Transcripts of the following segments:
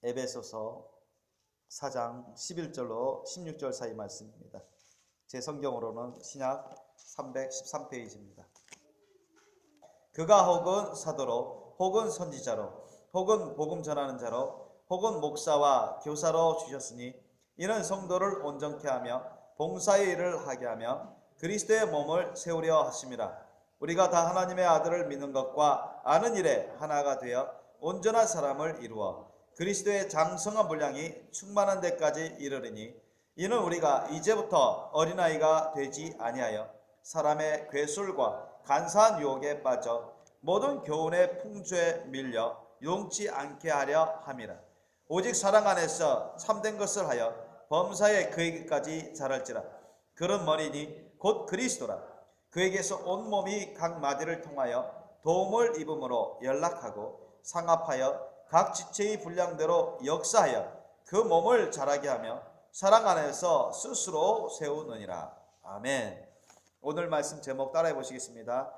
에베소서 4장 11절로 16절 사이 말씀입니다. 제 성경으로는 신약 313페이지입니다. 그가 혹은 사도로 혹은 선지자로 혹은 복음 전하는 자로 혹은 목사와 교사로 주셨으니 이는 성도를 온전케 하며 봉사의 일을 하게 하며 그리스도의 몸을 세우려 하심이라. 우리가 다 하나님의 아들을 믿는 것과 아는 일에 하나가 되어 온전한 사람을 이루어 그리스도의 장성한 분량이 충만한 데까지 이르리니 이는 우리가 이제부터 어린아이가 되지 아니하여 사람의 괴술과 간사한 유혹에 빠져 모든 교훈의 풍조에 밀려 용치 않게 하려 함이라. 오직 사랑 안에서 참된 것을 하여 범사에 그에게까지 자랄지라. 그런 머리니 곧 그리스도라. 그에게서 온 몸이 각 마디를 통하여 도움을 입음으로 연락하고 상합하여 각 지체의 분량대로 역사하여 그 몸을 자라게 하며 사랑 안에서 스스로 세우느니라. 아멘. 오늘 말씀 제목 따라해 보시겠습니다.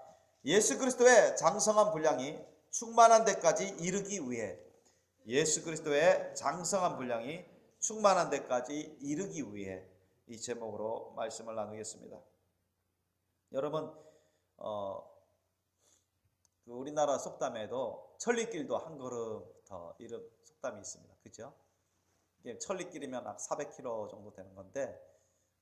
예수 그리스도의 장성한 분량이 충만한 데까지 이르기 위해, 예수 그리스도의 장성한 분량이 충만한 데까지 이르기 위해, 이 제목으로 말씀을 나누겠습니다. 여러분, 우리나라 속담에도 천리길도 한 걸음 더 이런 속담이 있습니다. 그죠? 천리길이면 한 400km 정도 되는 건데,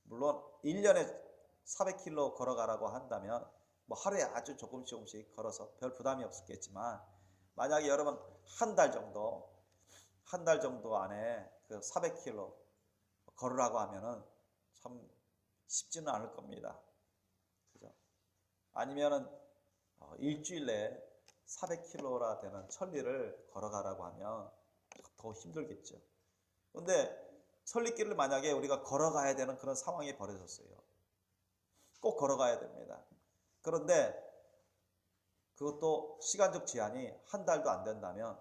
물론 1년에 400km 걸어가라고 한다면 뭐 하루에 아주 조금씩 걸어서 별 부담이 없었겠지만, 만약에 여러분 한 달 정도 안에 그 400km 걸으라고 하면은 참 쉽지는 않을 겁니다. 그죠? 아니면은 일주일 내에 400km나 되는 천리를 걸어가라고 하면 더 힘들겠죠. 근데 천리길을 만약에 우리가 걸어가야 되는 그런 상황이 벌어졌어요. 꼭 걸어가야 됩니다. 그런데 그것도 시간적 제한이 한 달도 안 된다면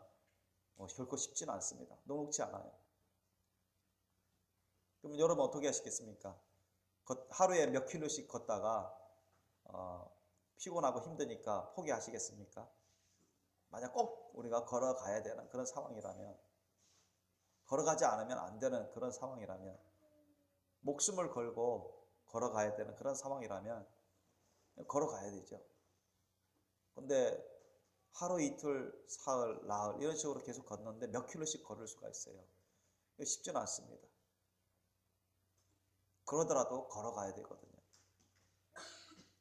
결코 쉽지는 않습니다. 녹록지 않아요. 그럼 여러분 어떻게 하시겠습니까? 하루에 몇 킬로씩 걷다가 피곤하고 힘드니까 포기하시겠습니까? 만약 꼭 우리가 걸어가야 되는 그런 상황이라면, 걸어가지 않으면 안 되는 그런 상황이라면, 목숨을 걸고 걸어가야 되는 그런 상황이라면 걸어가야 되죠. 근데 하루 이틀 사흘 나흘 이런 식으로 계속 걷는데 몇 킬로씩 걸을 수가 있어요. 쉽지는 않습니다. 그러더라도 걸어가야 되거든요.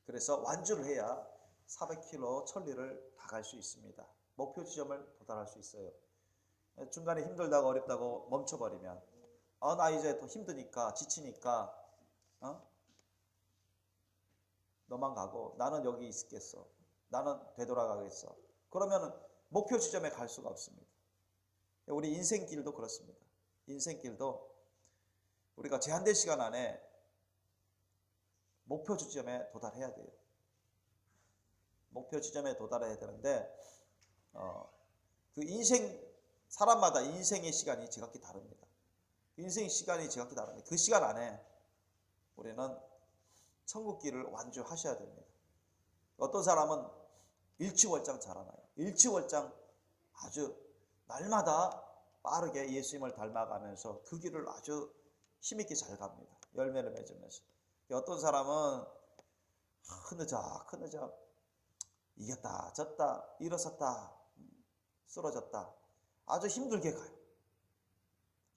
그래서 완주를 해야 400km 천리를 다 갈 수 있습니다. 목표 지점을 도달할 수 있어요. 중간에 힘들다고 어렵다고 멈춰버리면 나 이제 더 힘드니까 지치니까 너만 가고 나는 여기 있겠어. 나는 되돌아가겠어. 그러면 목표 지점에 갈 수가 없습니다. 우리 인생길도 그렇습니다. 인생길도 우리가 제한된 시간 안에 목표 지점에 도달해야 돼요. 목표 지점에 도달해야 되는데 그 사람마다 인생의 시간이 지각히 다릅니다. 인생의 시간이 지각히 다른데 그 시간 안에 우리는 천국길을 완주하셔야 됩니다. 어떤 사람은 일취월장 잘하나요? 일취월장 아주 날마다 빠르게 예수님을 닮아가면서 그 길을 아주 힘있게 잘 갑니다. 열매를 맺으면서. 어떤 사람은 흐느적 이겼다 졌다 일어섰다 쓰러졌다 아주 힘들게 가요.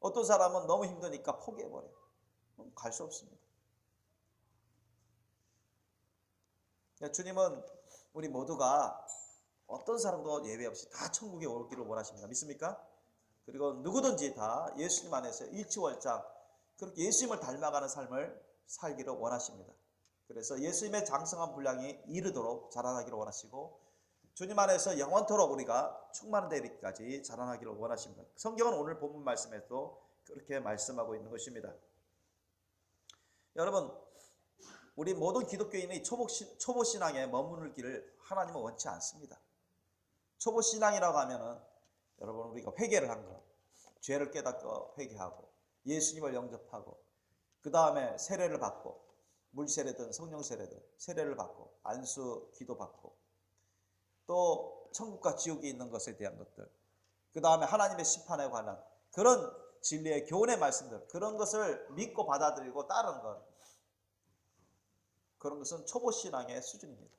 어떤 사람은 너무 힘드니까 포기해버려요. 갈 수 없습니다. 주님은 우리 모두가 어떤 사람도 예외 없이 다 천국에 오기를 원하십니다. 믿습니까? 그리고 누구든지 다 예수님 안에서 일취월장 그렇게 예수님을 닮아가는 삶을 살기를 원하십니다. 그래서 예수님의 장성한 분량이 이르도록 자라나기를 원하시고 주님 안에서 영원토록 우리가 충만한 데까지 자라나기를 원하십니다. 성경은 오늘 본문 말씀에도 그렇게 말씀하고 있는 것입니다. 여러분, 우리 모든 기독교인의 초보신앙에 머무르기를 하나님은 원치 않습니다. 초보신앙이라고 하면은 여러분 우리가 회개를 한 것, 죄를 깨닫고 회개하고 예수님을 영접하고 그 다음에 세례를 받고 물세례든 성령 세례든 세례를 받고 안수 기도 받고 또 천국과 지옥이 있는 것에 대한 것들, 그 다음에 하나님의 심판에 관한 그런 진리의 교훈의 말씀들, 그런 것을 믿고 받아들이고 따르는 것, 그런 것은 초보 신앙의 수준입니다.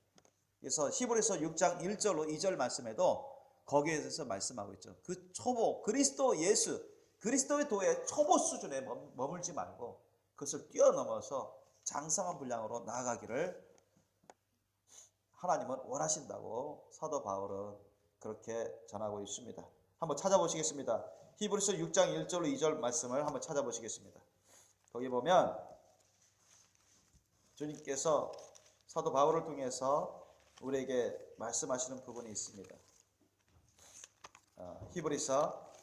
그래서 히브리서 6장 1절로 2절 말씀에도 거기에 대해서 말씀하고 있죠. 그 초보, 그리스도 예수, 그리스도의 도의 초보 수준에 머물지 말고 그것을 뛰어넘어서 장성한 분량으로 나아가기를 하나님은 원하신다고 사도 바울은 그렇게 전하고 있습니다. 한번 찾아보시겠습니다. 히브리서 6장 1절로 2절 말씀을 한번 찾아보시겠습니다. 거기 보면 주님께서 사도 바울을 통해서 우리에게 말씀하시는 부분이 있습니다. 히브리서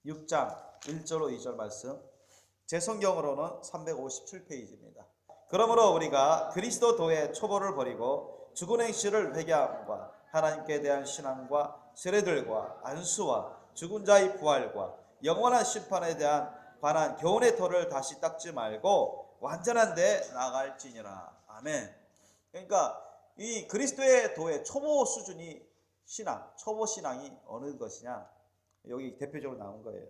6장 1절로 2절 말씀, 제 성경으로는 357페이지입니다. 그러므로 우리가 그리스도 도의 초보를 버리고 죽은 행실을 회개함과 하나님께 대한 신앙과 세례들과 안수와 죽은 자의 부활과 영원한 심판에 대한 관한 교훈의 터를 다시 닦지 말고 완전한 데 나아갈지니라. 아멘. 그러니까 이 그리스도의 도의 초보 수준이 신앙, 초보 신앙이 어느 것이냐? 여기 대표적으로 나온 거예요.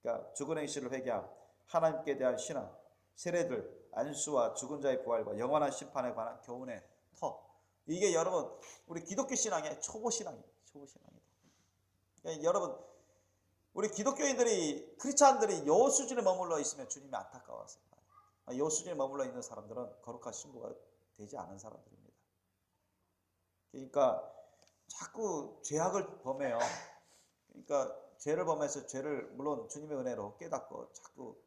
그러니까 죽은 행실을 회개함, 하나님께 대한 신앙, 세례들, 안수와 죽은 자의 부활과 영원한 심판에 관한 교훈의 터. 이게 여러분 우리 기독교 신앙의 초보 신앙입니다. 초보 신앙이다. 그러니까 여러분 우리 기독교인들이 크리스찬들이 요 수준에 머물러 있으면 주님이 안타까워서 요 수준에 머물러 있는 사람들은 거룩한 신부가 되지 않은 사람들입니다. 그러니까 자꾸 죄악을 범해요. 그러니까 죄를 범해서 죄를 물론 주님의 은혜로 깨닫고 자꾸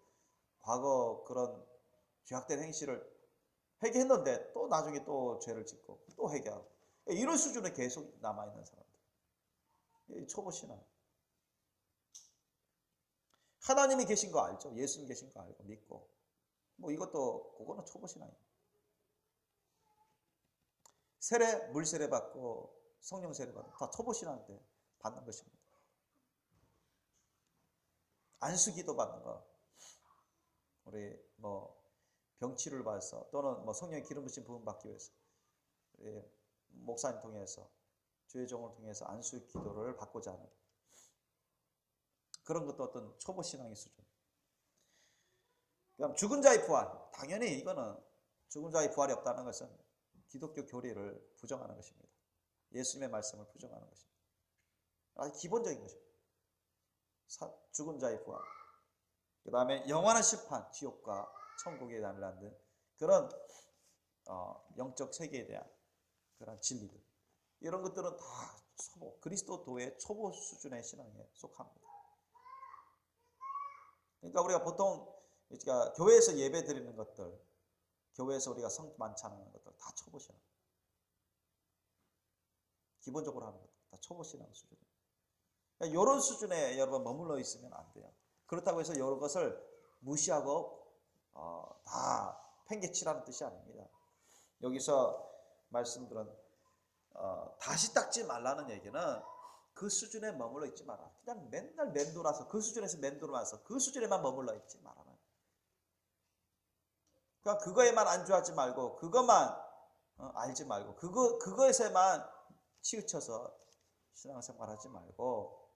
과거 그런 죄악된 행실을 회개했는데 또 나중에 또 죄를 짓고 또 회개하고 이런 수준에 계속 남아있는 사람들. 초보 신앙. 하나님이 계신 거 알죠? 예수님 계신 거 알고 믿고 뭐 이것도 그거는 초보 신앙이에요. 세례, 물세례 받고 성령 세례 받고 다 초보 신앙 때 받는 것입니다. 안수기도 받는 거, 우리 뭐 병치를 받아서 또는 뭐 성령의 기름 부심 부음 받기 위해서 우리 목사님 통해서 주의 종을 통해서 안수 기도를 받고자 하는 그런 것도 어떤 초보 신앙의 수준. 그럼 죽은 자의 부활, 당연히 이거는 죽은 자의 부활이 없다는 것은 기독교 교리를 부정하는 것입니다. 예수님의 말씀을 부정하는 것입니다. 아주 기본적인 것입니다. 죽은 자의 부활, 그 다음에 영원한 심판, 지옥과 천국에 관련된 그런 영적 세계에 대한 그런 진리들, 이런 것들은 다 초보, 그리스도 도의 초보 수준의 신앙에 속합니다. 그러니까 우리가 보통 교회에서 예배 드리는 것들, 교회에서 우리가 성도 만찬하는 것들 다 초보 신앙, 기본적으로 하는 것들 다 초보 신앙 수준. 그러니까 이런 수준에 여러분 머물러 있으면 안 돼요. 그렇다고 해서 이런 것을 무시하고 다 팽개치라는 뜻이 아닙니다. 여기서 말씀들은 다시 닦지 말라는 얘기는 그 수준에 머물러 있지 마라. 그냥 맨날 맴돌아서 그 수준에서 맴돌아서 그 수준에만 머물러 있지 마라. 그러니까 그거에만 안주하지 말고 그것만 알지 말고 그거에서만 치우쳐서 신앙생활하지 말고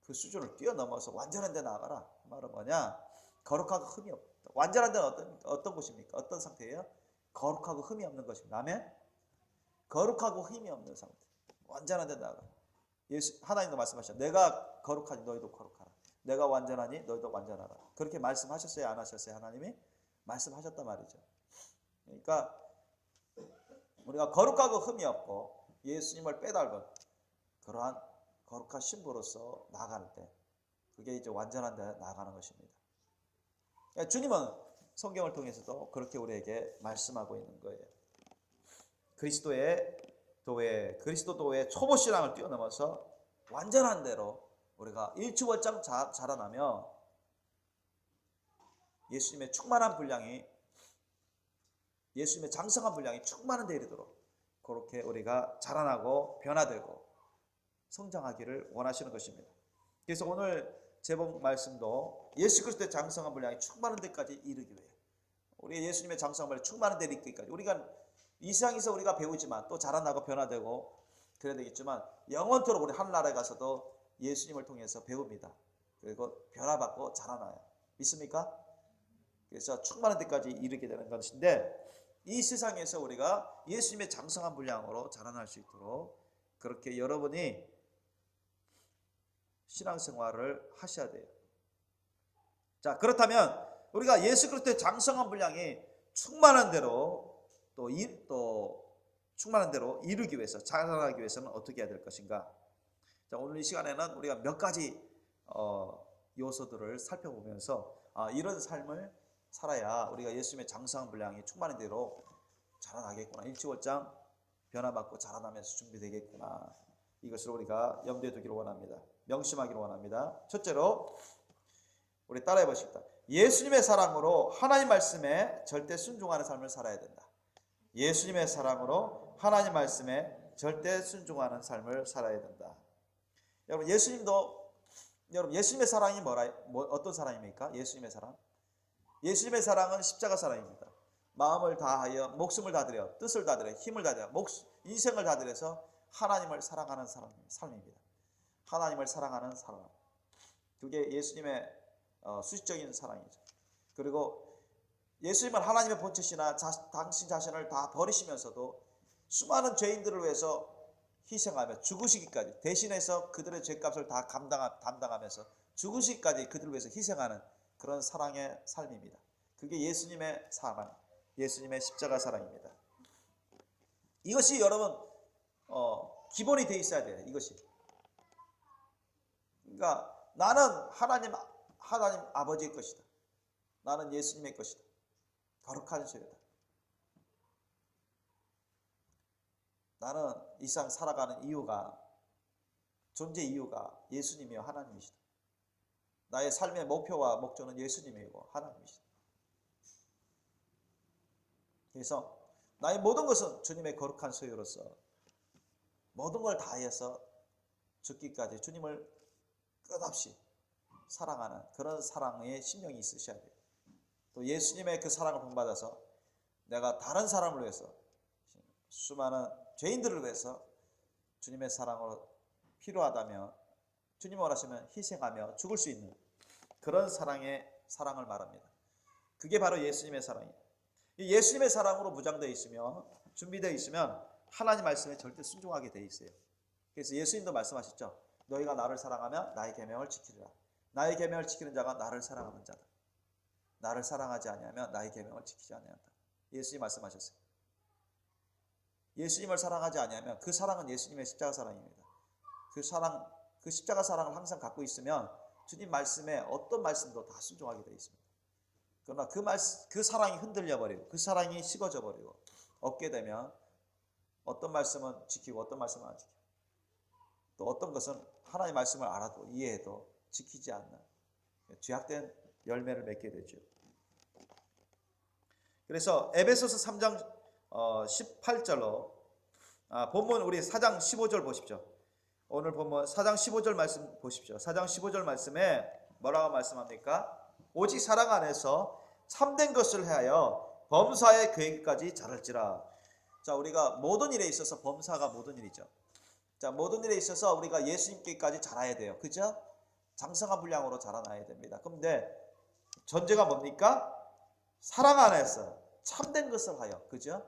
그 수준을 뛰어넘어서 완전한 데 나아가라. 그 말은 뭐냐? 거룩하고 흠이 없다. 완전한 데는 어떤 것입니까? 어떤 상태예요? 거룩하고 흠이 없는 것입니다. 아멘? 거룩하고 흠이 없는 상태. 완전한 데 나아가라. 하나님도 말씀하셨죠. 내가 거룩하니 너희도 거룩하라. 내가 완전하니 너희도 완전하라. 그렇게 말씀하셨어요? 안 하셨어요? 하나님이? 말씀하셨단 말이죠. 그러니까 우리가 거룩하고 흠이 없고 예수님을 빼닮은 그러한 거룩한 신부로서 나아갈 때 그게 이제 완전한 데 나아가는 것입니다. 그러니까 주님은 성경을 통해서도 그렇게 우리에게 말씀하고 있는 거예요. 그리스도 도의 초보 신앙을 뛰어넘어서 완전한 대로 우리가 일취월장 자라나며 예수님의 충만한 분량이, 예수님의 장성한 분량이 충만한 데 이르도록 그렇게 우리가 자라나고 변화되고 성장하기를 원하시는 것입니다. 그래서 오늘 제목 말씀도 예수 그리스도의 장성한 분량이 충만한 데까지 이르기 위해, 우리 예수님의 장성한 분량이 충만한 데 이르기까지 우리가 이 세상에서 우리가 배우지만 또 자라나고 변화되고 그래야 되겠지만 영원토록 우리 하늘나라에 가서도 예수님을 통해서 배웁니다. 그리고 변화받고 자라나요. 믿습니까? 그래서 충만한 데까지 이르게 되는 것인데, 이 세상에서 우리가 예수님의 장성한 분량으로 자라날 수 있도록 그렇게 여러분이 신앙생활을 하셔야 돼요. 자, 그렇다면 우리가 예수 그리스도의 장성한 분량이 충만한 대로 또 충만한 대로 이루기 위해서, 자라나기 위해서는 어떻게 해야 될 것인가? 자, 오늘 이 시간에는 우리가 몇 가지 요소들을 살펴보면서 이런 삶을 살아야 우리가 예수님의 장성한 분량이 충만한 대로 자라나겠구나. 일치월장 변화받고 자라나면서 준비되겠구나. 이것을 우리가 염두에 두기를 원합니다. 명심하기를 원합니다. 첫째로 우리 따라해 보십시다. 예수님의 사랑으로 하나님 말씀에 절대 순종하는 삶을 살아야 된다. 예수님의 사랑으로 하나님 말씀에 절대 순종하는 삶을 살아야 된다. 여러분, 예수님의 사랑이 어떤 사랑입니까? 예수님의 사랑. 예수님의 사랑은 십자가 사랑입니다. 마음을 다하여 목숨을 다드려 뜻을 다드려 힘을 다드려 인생을 다드려서 하나님을 사랑하는 삶입니다. 하나님을 사랑하는 사랑. 그게 예수님의 수식적인 사랑이죠. 그리고 예수님은 하나님의 본체시나 당신 자신을 다 버리시면서도 수많은 죄인들을 위해서 희생하며 죽으시기까지, 대신해서 그들의 죄값을 다 담당하면서 죽으시기까지 그들을 위해서 희생하는 그런 사랑의 삶입니다. 그게 예수님의 사랑, 예수님의 십자가 사랑입니다. 이것이 여러분 기본이 돼 있어야 돼요. 이것이. 그러니까 나는 하나님 아버지의 것이다. 나는 예수님의 것이다. 거룩한 소유다. 나는 이 세상 살아가는 존재 이유가 예수님이요 하나님이시다. 나의 삶의 목표와 목적은 예수님이고 하나님이시다. 그래서 나의 모든 것은 주님의 거룩한 소유로서 모든 걸 다해서 죽기까지 주님을 끝없이 사랑하는 그런 사랑의 심령이 있으셔야 돼요. 또 예수님의 그 사랑을 본받아서 내가 다른 사람을 위해서, 수많은 죄인들을 위해서 주님의 사랑으로 필요하다면 주님 원하시면 희생하며 죽을 수 있는 그런 사랑을 말합니다. 그게 바로 예수님의 사랑이에요. 이 예수님의 사랑으로 무장되어 있으면, 준비되어 있으면 하나님 말씀에 절대 순종하게 되어 있어요. 그래서 예수님도 말씀하셨죠. 너희가 나를 사랑하면 나의 계명을 지키리라. 나의 계명을 지키는 자가 나를 사랑하는 자다. 나를 사랑하지 아니하면 나의 계명을 지키지 아니한다. 예수님 말씀하셨어요. 예수님을 사랑하지 아니하면 그 사랑은 예수님의 십자가 사랑입니다. 그 십자가 사랑을 항상 갖고 있으면 주님 말씀에 어떤 말씀도 다 순종하게 되어 있습니다. 그러나 그 사랑이 흔들려 버리고 그 사랑이 식어져 버리고 없게 되면 어떤 말씀은 지키고 어떤 말씀은 안 지키고, 또 어떤 것은 하나님의 말씀을 알아도 이해해도 지키지 않는 죄악된 열매를 맺게 되죠. 그래서 에베소서 3장 18절로 본문 우리 4장 15절 보십시오. 오늘 본문 4장 15절 말씀 보십시오. 4장 15절 말씀에 뭐라고 말씀합니까? 오직 사랑 안에서 참된 것을 해하여 범사의 계획까지 자랄지라. 자, 우리가 모든 일에 있어서 범사가 모든 일이죠. 자, 모든 일에 있어서 우리가 예수님께까지 자라야 돼요. 그죠? 장성한 분량으로 자라나야 됩니다. 그런데 전제가 뭡니까? 사랑 안에서 참된 것을 하여. 그죠?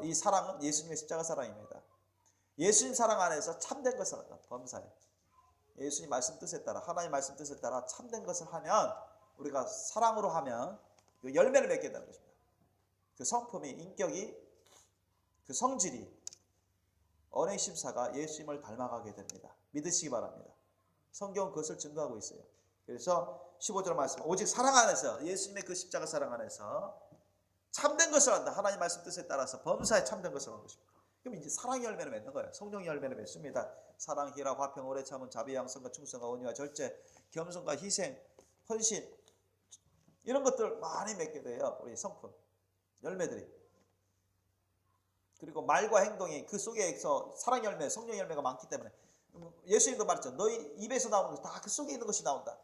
이 사랑은 예수님의 십자가 사랑입니다. 예수님 사랑 안에서 참된 것을 한다. 범사에. 예수님 말씀 뜻에 따라, 하나님 말씀 뜻에 따라 참된 것을 하면, 우리가 사랑으로 하면 그 열매를 맺게 되는 것입니다. 그 성품이, 인격이, 그 성질이, 언행 심사가 예수님을 닮아가게 됩니다. 믿으시기 바랍니다. 성경은 그것을 증거하고 있어요. 그래서 15절 말씀, 오직 사랑 안에서, 예수님의 그 십자가 사랑 안에서 참된 것을 한다. 하나님 말씀 뜻에 따라서 범사에 참된 것을 하는 것입니다. 그럼 이제 사랑의 열매를 맺는 거예요. 성령의 열매를 맺습니다. 사랑, 희락, 화평, 오래 참음, 자비, 양성과 충성과 온유와 절제, 겸손과 희생, 헌신, 이런 것들 많이 맺게 돼요. 우리 성품, 열매들이. 그리고 말과 행동이 그 속에서 사랑 열매, 성령 열매가 많기 때문에, 예수님도 말했죠. 너희 입에서 나오는 것이 다 그 속에 있는 것이 나온다.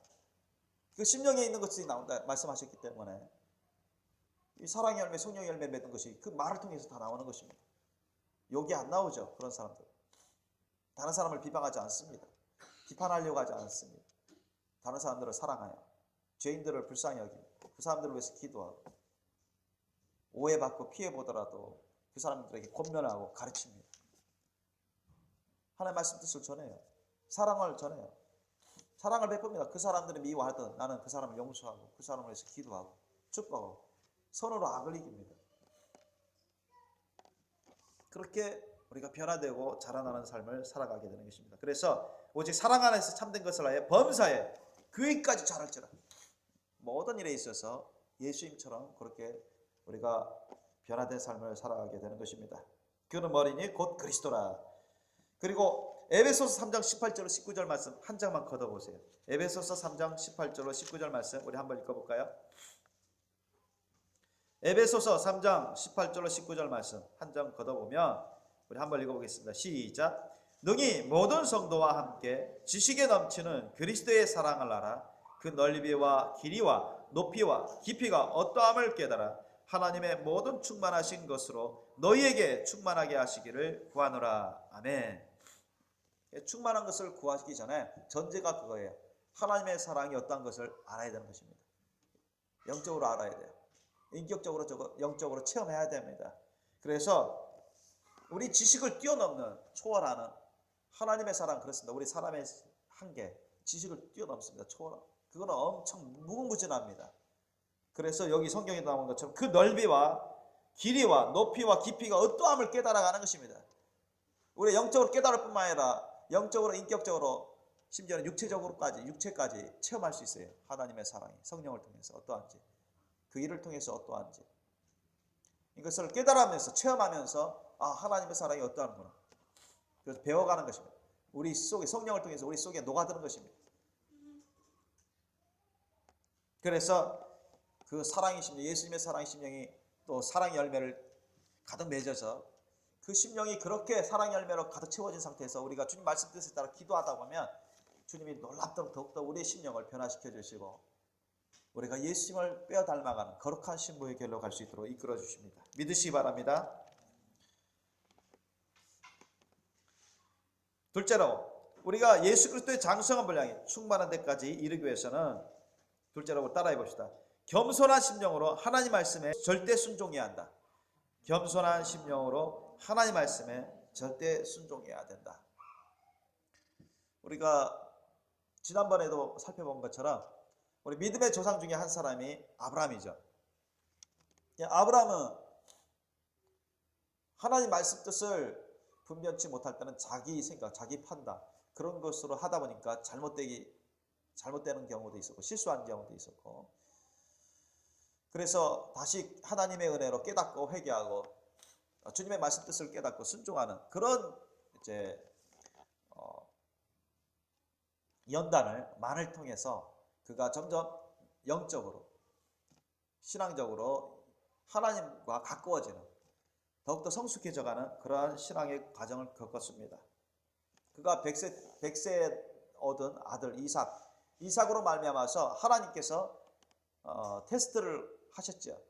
그 심령에 있는 것이 나온다 말씀하셨기 때문에, 이 사랑 열매, 성령 열매 맺는 것이 그 말을 통해서 다 나오는 것입니다. 욕이 안 나오죠. 그런 사람들. 다른 사람을 비방하지 않습니다. 비판하려고 하지 않습니다. 다른 사람들을 사랑하여 죄인들을 불쌍히 여기고 그 사람들을 위해서 기도하고 오해받고 피해보더라도 그 사람들에게 권면하고 가르칩니다. 하나님의 말씀 뜻을 전해요. 사랑을 전해요. 사랑을 베풉니다. 그 사람들이 미워하든 나는 그 사람을 용서하고 그 사람을 위해서 기도하고 축복하고 선으로 악을 이깁니다. 그렇게 우리가 변화되고 자라나는 삶을 살아가게 되는 것입니다. 그래서 오직 사랑 안에서 참된 것을 하여 범사에 그 일까지 자랄지라. 모든 일에 있어서 예수님처럼 그렇게 우리가 변화된 삶을 살아가게 되는 것입니다. 그는 머리니 곧 그리스도라. 그리고 에베소서 3장 18절 19절 말씀 한 장만 걷어보세요. 에베소서 3장 18절 19절 말씀 우리 한번 읽어볼까요? 에베소서 3장 18절 19절 말씀 한 장 걷어보면 우리 한번 읽어보겠습니다. 시작. 능히 모든 성도와 함께 지식에 넘치는 그리스도의 사랑을 알아 그 넓이와 길이와 높이와 깊이가 어떠함을 깨달아 하나님의 모든 충만하신 것으로 너희에게 충만하게 하시기를 구하노라. 아멘. 충만한 것을 구하기 전에 전제가 그거예요. 하나님의 사랑이 어떠한 것을 알아야 되는 것입니다. 영적으로 알아야 돼요. 인격적으로 영적으로 체험해야 됩니다. 그래서 우리 지식을 뛰어넘는 초월하는 하나님의 사랑 그렇습니다. 우리 사람의 한계 지식을 뛰어넘습니다. 초월. 그거는 엄청 무궁무진합니다. 그래서 여기 성경에 나온 것처럼 그 넓이와 길이와 높이와 깊이가 어떠함을 깨달아가는 것입니다. 우리 영적으로 깨달을 뿐만 아니라 영적으로 인격적으로 심지어는 육체까지 체험할 수 있어요. 하나님의 사랑이 성령을 통해서 어떠한지 그 일을 통해서 어떠한지 이것을 깨달으면서 체험하면서 아 하나님의 사랑이 어떠하는구나. 그래서 배워가는 것입니다. 우리 속에 성령을 통해서 우리 속에 녹아드는 것입니다. 그래서 그 사랑의 심령 예수님의 사랑의 심령이 또 사랑의 열매를 가득 맺어서 그 심령이 그렇게 사랑의 열매로 가득 채워진 상태에서 우리가 주님 말씀 뜻에 따라 기도하다 보면 주님이 놀랍도록 더욱더 우리의 심령을 변화시켜 주시고 우리가 예수님을 빼어 닮아가는 거룩한 신부의 길로 갈 수 있도록 이끌어 주십니다. 믿으시기 바랍니다. 둘째로 우리가 예수 그리스도의 장성한 분량이 충만한 데까지 이르기 위해서는 둘째로 따라해 봅시다. 겸손한 심령으로 하나님 말씀에 절대 순종해야 한다. 겸손한 심령으로 하나님 말씀에 절대 순종해야 된다. 우리가 지난번에도 살펴본 것처럼 우리 믿음의 조상 중에 한 사람이 아브라함이죠. 아브라함은 하나님 말씀 뜻을 분별치 못할 때는 자기 생각, 자기 판단 그런 것으로 하다 보니까 잘못되는 경우도 있었고 실수하는 경우도 있었고 그래서 다시 하나님의 은혜로 깨닫고 회개하고 주님의 말씀 뜻을 깨닫고 순종하는 그런 이제 연단을 통해서 그가 점점 영적으로 신앙적으로 하나님과 가까워지는 더욱더 성숙해져가는 그러한 신앙의 과정을 겪었습니다. 그가 100세 얻은 아들 이삭으로 말미암아서 하나님께서 테스트를 하셨죠.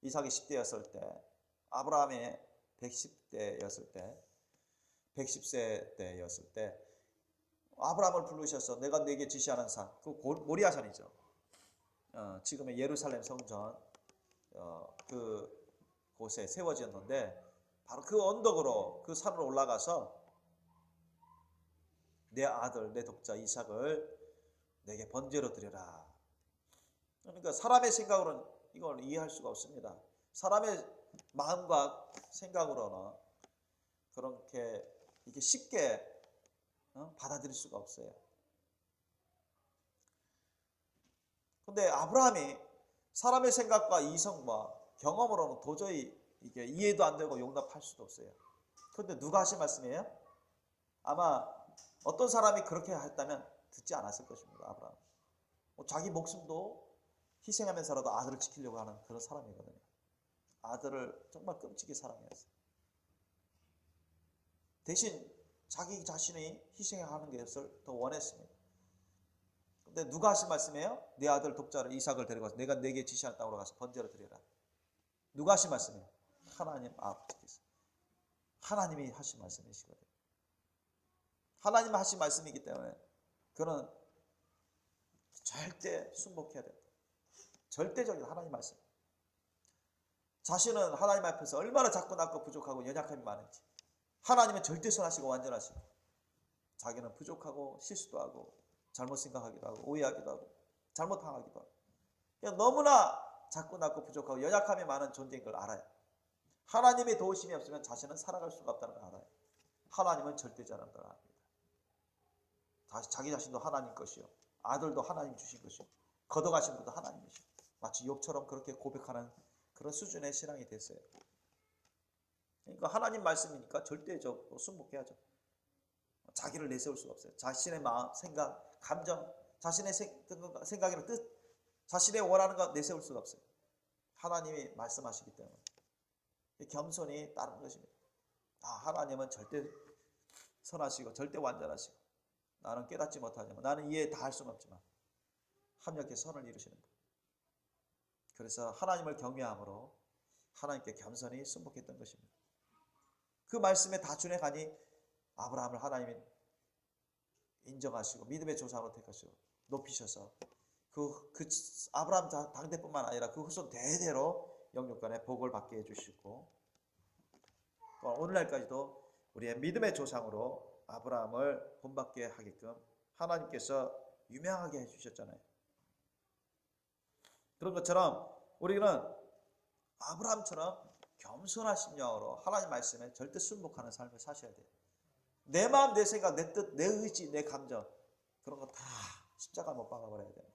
이삭이 10대였을 때 아브라함이 110세였을 때 아브라함을 부르셔서 내가 네게 지시하는 산, 그 모리아산이죠. 지금의 예루살렘 성전 그 곳에 세워졌는데 바로 그 언덕으로 그 산으로 올라가서 내 아들 내 독자 이삭을 내게 번제로 드려라. 그러니까 사람의 생각으로는 이걸 이해할 수가 없습니다. 사람의 마음과 생각으로는 그렇게 이게 쉽게 받아들일 수가 없어요. 근데 아브라함이 사람의 생각과 이성과 경험으로는 도저히 이게 이해도 안 되고 용납할 수도 없어요. 그런데 누가 하신 말씀이에요? 아마 어떤 사람이 그렇게 했다면 듣지 않았을 것입니다. 아브라함. 자기 목숨도 희생하면서라도 아들을 지키려고 하는 그런 사람이거든요. 아들을 정말 끔찍이 사랑했어요. 대신 자기 자신이 희생하는 것을 더 원했습니다. 근데 누가 하신 말씀이에요? 내 아들 독자를 이삭을 데리고 와서 내가 네게 지시한 땅으로 가서 번제로 드려라. 누가 하신 말씀이에요? 하나님 아버지께서. 하나님이 하신 말씀이시거든요. 하나님 하신 말씀이기 때문에 그는 절대 순복해야 된다. 절대적인 하나님 말씀. 자신은 하나님 앞에서 얼마나 작고 낮고 부족하고 연약함이 많은지, 하나님은 절대 선하시고 완전하시고, 자기는 부족하고 실수도 하고 잘못 생각하기도 하고 오해하기도 하고 잘못 당하기도 하고, 그냥 너무나 작고 낮고 부족하고 연약함이 많은 존재인 걸 알아요. 하나님의 도우심이 없으면 자신은 살아갈 수가 없다는 걸 알아요. 하나님은 절대자라는 걸 압니다. 자기 자신도 하나님 것이요, 아들도 하나님 주신 것이요, 걷어가신 분도 하나님이시요. 마치 욥처럼 그렇게 고백하는 그런 수준의 신앙이 됐어요. 그러니까 하나님 말씀이니까 절대적으로 순복해야죠. 자기를 내세울 수가 없어요. 자신의 마음, 생각, 감정, 자신의 생각이나 뜻, 자신의 원하는 것 내세울 수가 없어요. 하나님이 말씀하시기 때문에 겸손히 따르는 것입니다. 하나님은 절대 선하시고 절대 완전하시고, 나는 깨닫지 못하지만, 나는 이해 다 할 수는 없지만 합력해 선을 이루시는 것. 그래서 하나님을 경외함으로 하나님께 겸손히 순복했던 것입니다. 그 말씀에 다 준행하니 아브라함을 하나님이 인정하시고 믿음의 조상으로 택하시고 높이셔서 그 아브라함 당대뿐만 아니라 그 후손 대대로 영육간에 복을 받게 해주시고, 오늘날까지도 우리의 믿음의 조상으로 아브라함을 본받게 하게끔 하나님께서 유명하게 해주셨잖아요. 그런 것처럼 우리는 아브라함처럼 겸손한 심령으로 하나님 말씀에 절대 순복하는 삶을 사셔야 돼요. 내 마음, 내 생각, 내 뜻, 내 의지, 내 감정, 그런 거 다 십자가 못 박아버려야 돼요.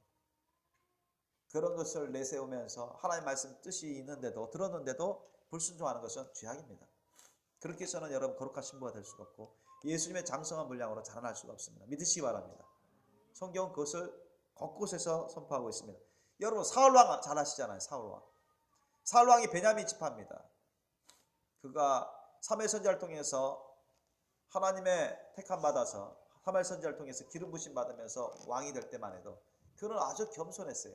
그런 것을 내세우면서 하나님 말씀 뜻이 있는데도, 들었는데도 불순종하는 것은 죄악입니다. 그렇게 해서는 여러분 거룩한 신부가 될 수가 없고 예수님의 장성한 분량으로 자라날 수가 없습니다. 믿으시기 바랍니다. 성경은 그것을 곳곳에서 선포하고 있습니다. 여러분 사울왕 잘 아시잖아요. 사울왕이 베냐민 지파입니다. 그가 사무엘 선지자를 통해서 하나님의 택함 받아서 사무엘 선지자를 통해서 기름 부심 받으면서 왕이 될 때만 해도 그는 아주 겸손했어요.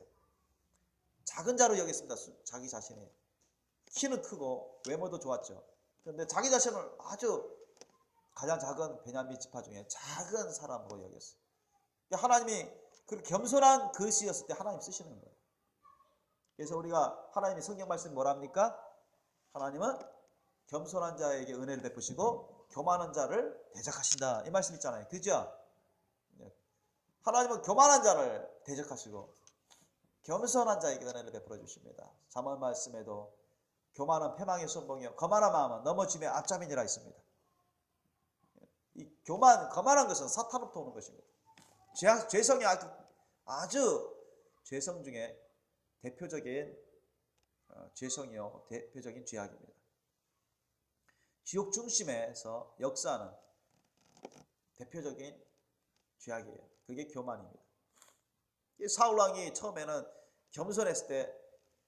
작은 자로 여겼습니다. 자기 자신이. 키는 크고 외모도 좋았죠. 그런데 자기 자신을 아주 가장 작은 베냐민 지파 중에 작은 사람으로 여겼어요. 하나님이 그 겸손한 글씨였을 때 하나님 쓰시는 거예요. 그래서 우리가 하나님이 성경 말씀 뭐라 합니까? 하나님은 겸손한 자에게 은혜를 베푸시고 교만한 자를 대적하신다, 이 말씀 있잖아요. 그죠? 하나님은 교만한 자를 대적하시고 겸손한 자에게 은혜를 베풀어 주십니다. 잠언 말씀에도 교만은 패망의 선봉이요 거만한 마음은 넘어짐의 앞잡이니라 있습니다. 이 거만한 것은 사탄으로부터 오는 것입니다. 죄성이 아주 죄성 중에 대표적인 죄성이요 대표적인 죄악입니다. 지옥 중심에서 역사하는 대표적인 죄악이에요. 그게 교만입니다. 사울왕이 처음에는 겸손했을 때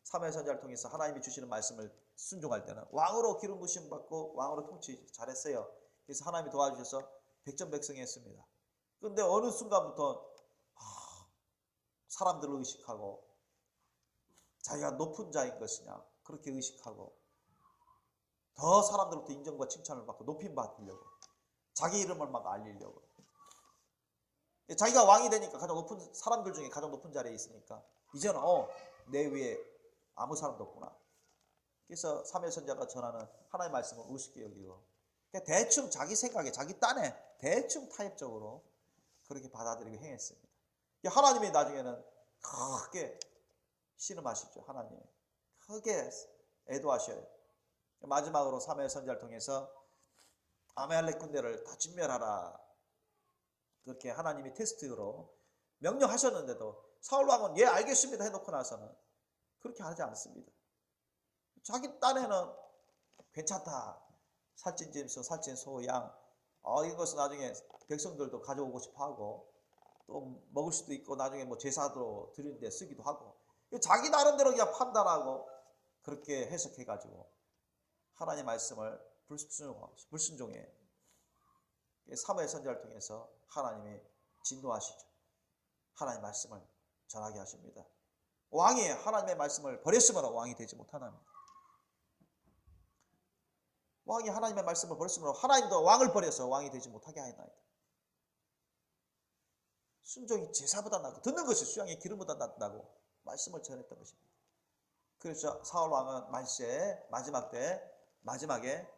사무엘 선지자를 통해서 하나님이 주시는 말씀을 순종할 때는 왕으로 기름 부심 받고 왕으로 통치 잘했어요. 그래서 하나님이 도와주셔서 백전백승 했습니다. 그런데 어느 순간부터 사람들을 의식하고 자기가 높은 자인 것이냐 그렇게 의식하고 더 사람들로부터 인정과 칭찬을 받고 높임 받으려고 자기 이름을 막 알리려고, 자기가 왕이 되니까 가장 높은 사람들 중에 가장 높은 자리에 있으니까 이제는 내 위에 아무 사람도 없구나. 그래서 사무엘 선지자가 전하는 하나님의 말씀을 우습게 여기고 대충 자기 생각에 자기 딴에 대충 타협적으로 그렇게 받아들이고 행했습니다. 하나님이 나중에는 크게 신음하시죠. 하나님이 크게 애도하셔요. 마지막으로 사무엘 선지자를 통해서 아말렉 군대를 다 진멸하라, 그렇게 하나님이 테스트로 명령하셨는데도 사울왕은 예 알겠습니다 해놓고 나서는 그렇게 하지 않습니다. 자기 딴에는 괜찮다, 살찐 짐승, 살찐 소, 양, 이것은 나중에 백성들도 가져오고 싶어하고 또 먹을 수도 있고 나중에 뭐 제사도 드리는 데 쓰기도 하고, 자기 나름대로 그냥 판단하고 그렇게 해석해가지고 하나님 말씀을 불순종해 사무엘 선지자를 통해서 하나님이 진노하시죠. 하나님 말씀을 전하게 하십니다. 왕이 하나님의 말씀을 버렸으므로 왕이 되지 못하나입니다. 왕이 하나님의 말씀을 버렸으므로 하나님도 왕을 버려서 왕이 되지 못하게 하였나이다. 순종이 제사보다 낫고 듣는 것이 수양의 기름보다 낫다고 말씀을 전했던 것입니다. 그래서 사울 왕은 말세의 마지막에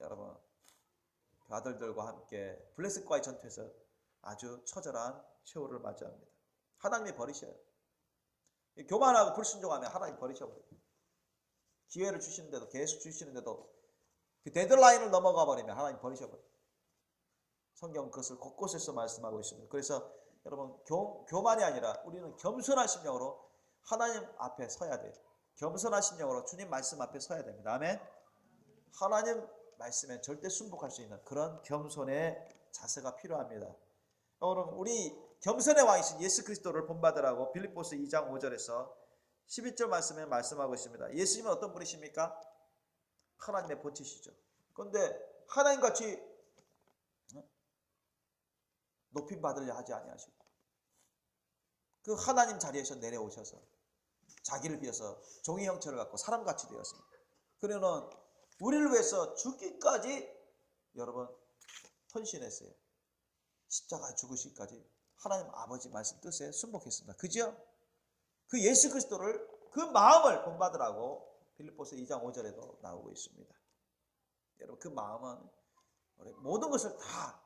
여러분 그 아들들과 함께 블레셋과의 전투에서 아주 처절한 최후를 맞이합니다. 하나님이 버리셔요. 교만하고 불순종하면 하나님 버리셔버려요. 기회를 주시는데도 계속 주시는데도 그 데드라인을 넘어가 버리면 하나님 버리셔버려요. 성경 그것을 곳곳에서 말씀하고 있습니다. 그래서 여러분 교만이 아니라 우리는 겸손한 심령으로 하나님 앞에 서야 돼요. 겸손한 심령으로 주님 말씀 앞에 서야 됩니다. 아멘. 하나님 말씀에 절대 순복할 수 있는 그런 겸손의 자세가 필요합니다. 여러분 우리 겸손의 왕이신 예수 그리스도를 본받으라고 빌립보서 2장 5절에서 11절 말씀에 말씀하고 있습니다. 예수님은 어떤 분이십니까? 하나님의 본체시죠. 그런데 하나님같이 높임 받으려 하지 아니하시고 그 하나님 자리에서 내려오셔서 자기를 비해서 종의 형체를 갖고 사람같이 되었습니다. 그러는 우리를 위해서 죽기까지 여러분 헌신했어요. 십자가에 죽으시기까지 하나님 아버지 말씀 뜻에 순복했습니다. 그죠? 그 예수 그리스도를 그 마음을 본받으라고 빌립보서 2장 5절에도 나오고 있습니다. 여러분 그 마음은 모든 것을 다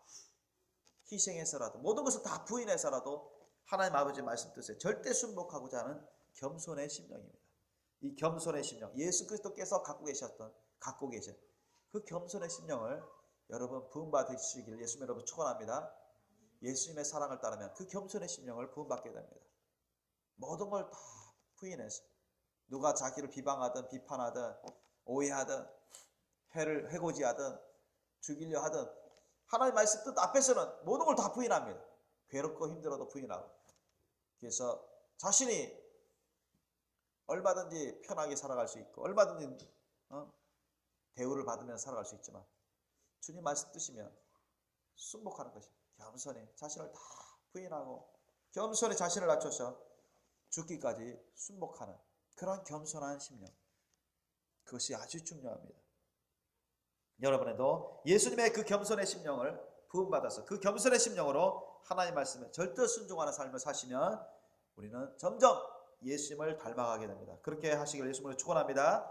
희생해서라도 모든 것을 다 부인해서라도 하나님 아버지 말씀 뜻에 절대 순복하고자 하는 겸손의 심령입니다. 이 겸손의 심령 예수 그리스도께서 갖고 계신 그 겸손의 심령을 여러분 부음받으시길 예수님 여러분 축원합니다. 예수님의 사랑을 따르면 그 겸손의 심령을 부음받게 됩니다. 모든 걸 다 부인해서 누가 자기를 비방하든 비판하든 오해하든 해고지하든 죽이려 하든 하나님 말씀 뜻 앞에서는 모든 걸 다 부인합니다. 괴롭고 힘들어도 부인하고 그래서 자신이 얼마든지 편하게 살아갈 수 있고 얼마든지 대우를 받으면 살아갈 수 있지만 주님 말씀 뜻이면 순복하는 것입니다. 겸손히 자신을 다 부인하고 겸손히 자신을 낮춰서 죽기까지 순복하는 그런 겸손한 심령 그것이 아주 중요합니다. 여러분에도 예수님의 그 겸손의 심령을 부음받아서 그 겸손의 심령으로 하나님 말씀에 절대 순종하는 삶을 사시면 우리는 점점 예수님을 닮아가게 됩니다. 그렇게 하시길 예수님으로 축원합니다.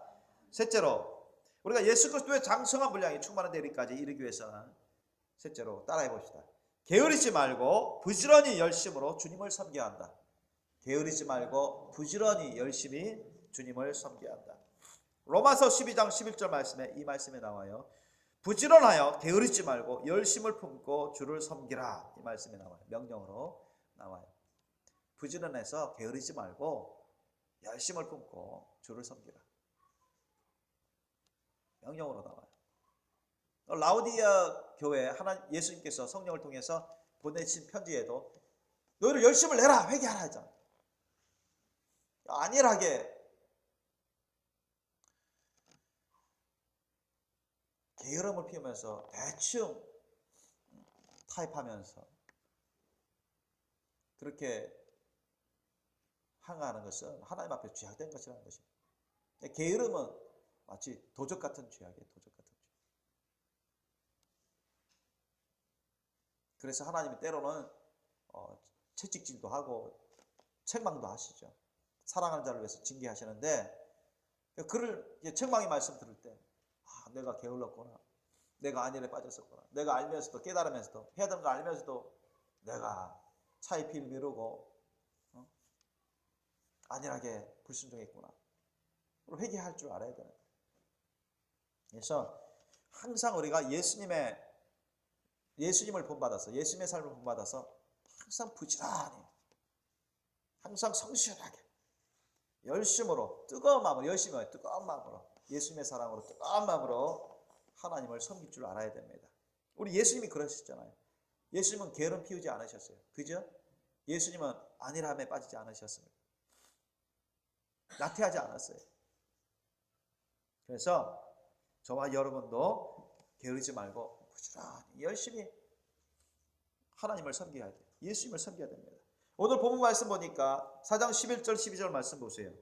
셋째로 우리가 예수 그리스도의 장성한 분량이 충만한 데까지 이르기 위해서는 셋째로 따라해 봅시다. 게으르지 말고 부지런히 열심으로 주님을 섬겨야 한다. 게으르지 말고 부지런히 열심히 주님을 섬겨야 한다. 로마서 12장 11절 말씀에 이 말씀에 나와요. 부지런하여 게으르지 말고 열심을 품고 주를 섬기라. 이 말씀에 나와요. 명령으로 나와요. 부지런해서 게으르지 말고 열심을 품고 주를 섬기라. 명령으로 나와요. 라우디아 교회 예수님께서 성령을 통해서 보내신 편지에도 너희를 열심을 내라 회개하라 하잖아. 안일하게 게으름을 피우면서 대충 타입하면서 그렇게 항하는 것은 하나님 앞에 죄악된 것이라는 것입니다. 게으름은 마치 도적 같은 죄악이에요. 도적 같은 죄. 그래서 하나님이 때로는 채찍질도 하고 책망도 하시죠. 사랑하는 자를 위해서 징계하시는데 그를 책망의 말씀 들을 때 내가 게을렀구나. 내가 안일에 빠졌었구나. 내가 알면서도 깨달으면서도 해야 되는 거 알면서도 내가 차의 피를 미루고 안일하게 불순종했구나. 회개할 줄 알아야 되는 거예요. 그래서 항상 우리가 예수님을 본받아서 예수님의 삶을 본받아서 항상 부지런히 항상 성실하게 열심으로 뜨거운 마음으로 열심히 뜨거운 마음으로 예수님의 사랑으로 뜨거운 마음으로 하나님을 섬길 줄 알아야 됩니다. 우리 예수님이 그러셨잖아요. 예수님은 게으름 피우지 않으셨어요. 그죠? 예수님은 안일함에 빠지지 않으셨습니다. 나태하지 않았어요. 그래서 저와 여러분도 게으르지 말고 부지런히 열심히 하나님을 섬겨야 돼요. 예수님을 섬겨야 됩니다. 오늘 본문 말씀 보니까 4장 11절 12절 말씀 보세요.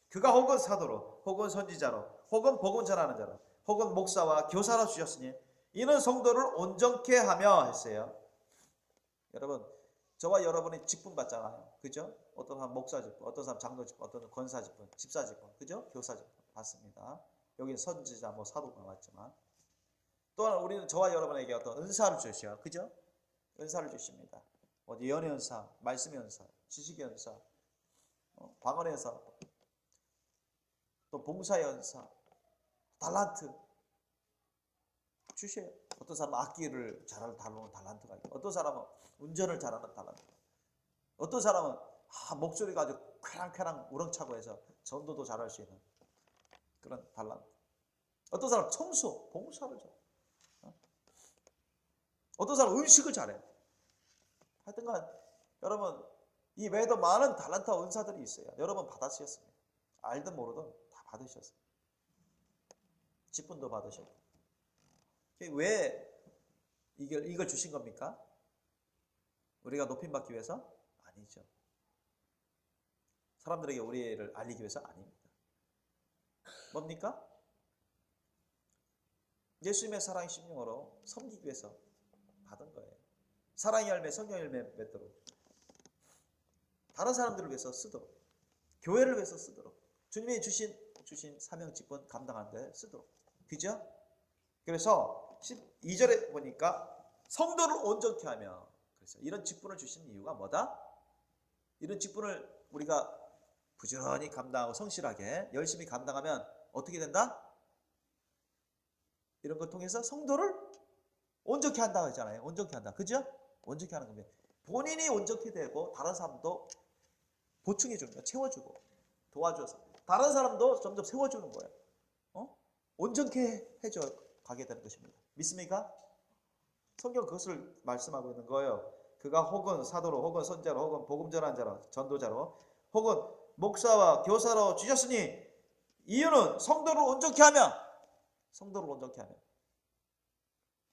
그가 혹은 사도로 혹은 선지자로 혹은 복음 전하는 자로 혹은 목사와 교사로 주셨으니 이는 성도를 온전케 하며 했어요. 여러분 저와 여러분이 직분 받잖아요. 그죠? 어떤 사람 목사 직분, 어떤 사람 장로 직분, 어떤 사람 권사 직분, 집사 직분, 그죠? 교사 직분 받습니다. 여기는 선지자, 뭐 사도가 나왔지만 또한 우리는 저와 여러분에게 어떤 은사를 주셔요. 그죠? 은사를 주십니다. 예언의 은사, 말씀의 은사, 지식의 은사, 방언의 은사, 또 봉사의 은사, 달란트 주셔요. 어떤 사람은 악기를 잘 다루는 달란트가 있고, 어떤 사람은 운전을 잘하는 달란트, 어떤 사람은 목소리가 아주 쾌랑쾌랑 우렁차고 해서 전도도 잘할 수 있는 그런 달란트, 어떤 사람은 청소, 봉사를 잘해, 어떤 사람은 음식을 잘해. 하여튼간 여러분 이 외에도 많은 달란트와 은사들이 있어요. 여러분 받으셨습니다. 알든 모르든 다 받으셨어요. 직분도 받으셨고. 왜 이걸 주신 겁니까? 우리가 높임받기 위해서? 아니죠. 사람들에게 우리를 알리기 위해서? 아닙니다. 뭡니까? 예수님의 사랑의 심령으로 섬기기 위해서 받은 거예요. 사랑의 열매, 성령의 열매 맺도록, 다른 사람들을 위해서 쓰도록, 교회를 위해서 쓰도록, 주님이 주신 사명 직분 감당하는 데 쓰도록. 그죠? 그래서 12절에 보니까 성도를 온전케 하며, 그래서 이런 직분을 주신 이유가 뭐다? 이런 직분을 우리가 부지런히 감당하고 성실하게 열심히 감당하면 어떻게 된다? 이런 걸 통해서 성도를 온전케 한다고 했잖아요. 온전케 한다. 그죠? 온전케 하는 겁니다. 본인이 온전케 되고 다른 사람도 보충해 주는 거예요. 채워주고 도와줘서 다른 사람도 점점 세워주는 거예요. 온전케 해줘 가게 되는 것입니다. 믿습니까? 성경 그것을 말씀하고 있는 거예요. 그가 혹은 사도로, 혹은 선자로, 혹은 복음 전환자로, 전도자로, 혹은 목사와 교사로 주셨으니 이유는 성도를 온전케 하며, 성도를 온전케 하며,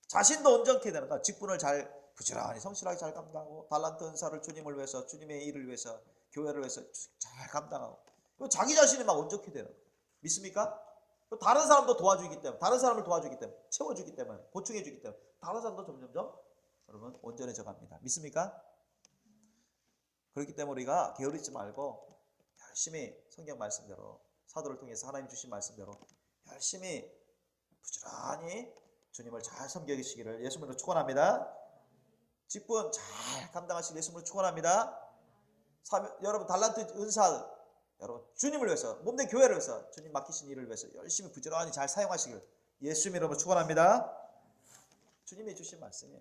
자신도 온전케 되는 거야. 직분을 잘 부지런히 성실하게 잘 감당하고, 달란트 은사를 주님을 위해서, 주님의 일을 위해서, 교회를 위해서 잘 감당하고, 자기 자신이 막 온전케 되는 거예요. 믿습니까? 다른 사람도 도와주기 때문에, 다른 사람을 도와주기 때문에, 채워주기 때문에, 보충해주기 때문에 다른 사람도 점점점 여러분 온전해져 갑니다. 믿습니까? 그렇기 때문에 우리가 게으르지 말고 열심히 성경 말씀대로, 사도를 통해서 하나님 주신 말씀대로 열심히 부지런히 주님을 잘 섬기시기를 예수님으로 축원합니다. 직분 잘 감당하시길 예수님으로 축원합니다. 여러분 달란트 은사, 여러분 주님을 위해서, 몸된 교회를 위해서, 주님 맡기신 일을 위해서 열심히 부지런히 잘 사용하시길 예수님 이름으로 축원합니다. 주님이 주신 말씀이에요.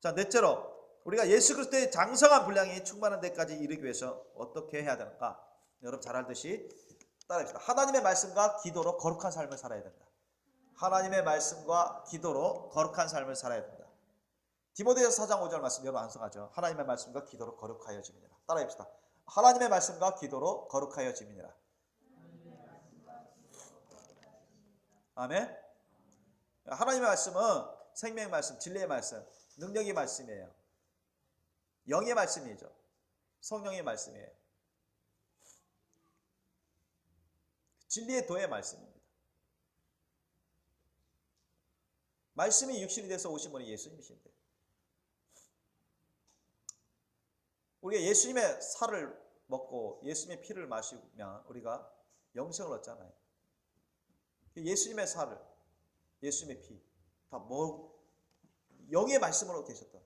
자, 넷째로 우리가 예수 그리스도의 장성한 분량이 충만한 데까지 이르기 위해서 어떻게 해야 되는가? 여러분 잘 알듯이 따라합시다. 하나님의 말씀과 기도로 거룩한 삶을 살아야 된다. 하나님의 말씀과 기도로 거룩한 삶을 살아야 된다. 디모데후서 4장 5절 말씀 여러분 암송하죠. 하나님의 말씀과 기도로 거룩하여짐이니라. 따라합시다. 하나님의 말씀과 기도로 거룩하여짐이니라. 아멘. 하나님의 말씀은 생명의 말씀, 진리의 말씀, 능력의 말씀이에요. 영의 말씀이죠. 성령의 말씀이에요. 진리의 도의 말씀입니다. 말씀이 육신이 돼서 오신 분이 예수님이신데, 우리가 예수님의 살을 먹고 예수님의 피를 마시면 우리가 영생을 얻잖아요. 예수님의 살을, 예수님의 피, 다 영의 말씀으로 계셨던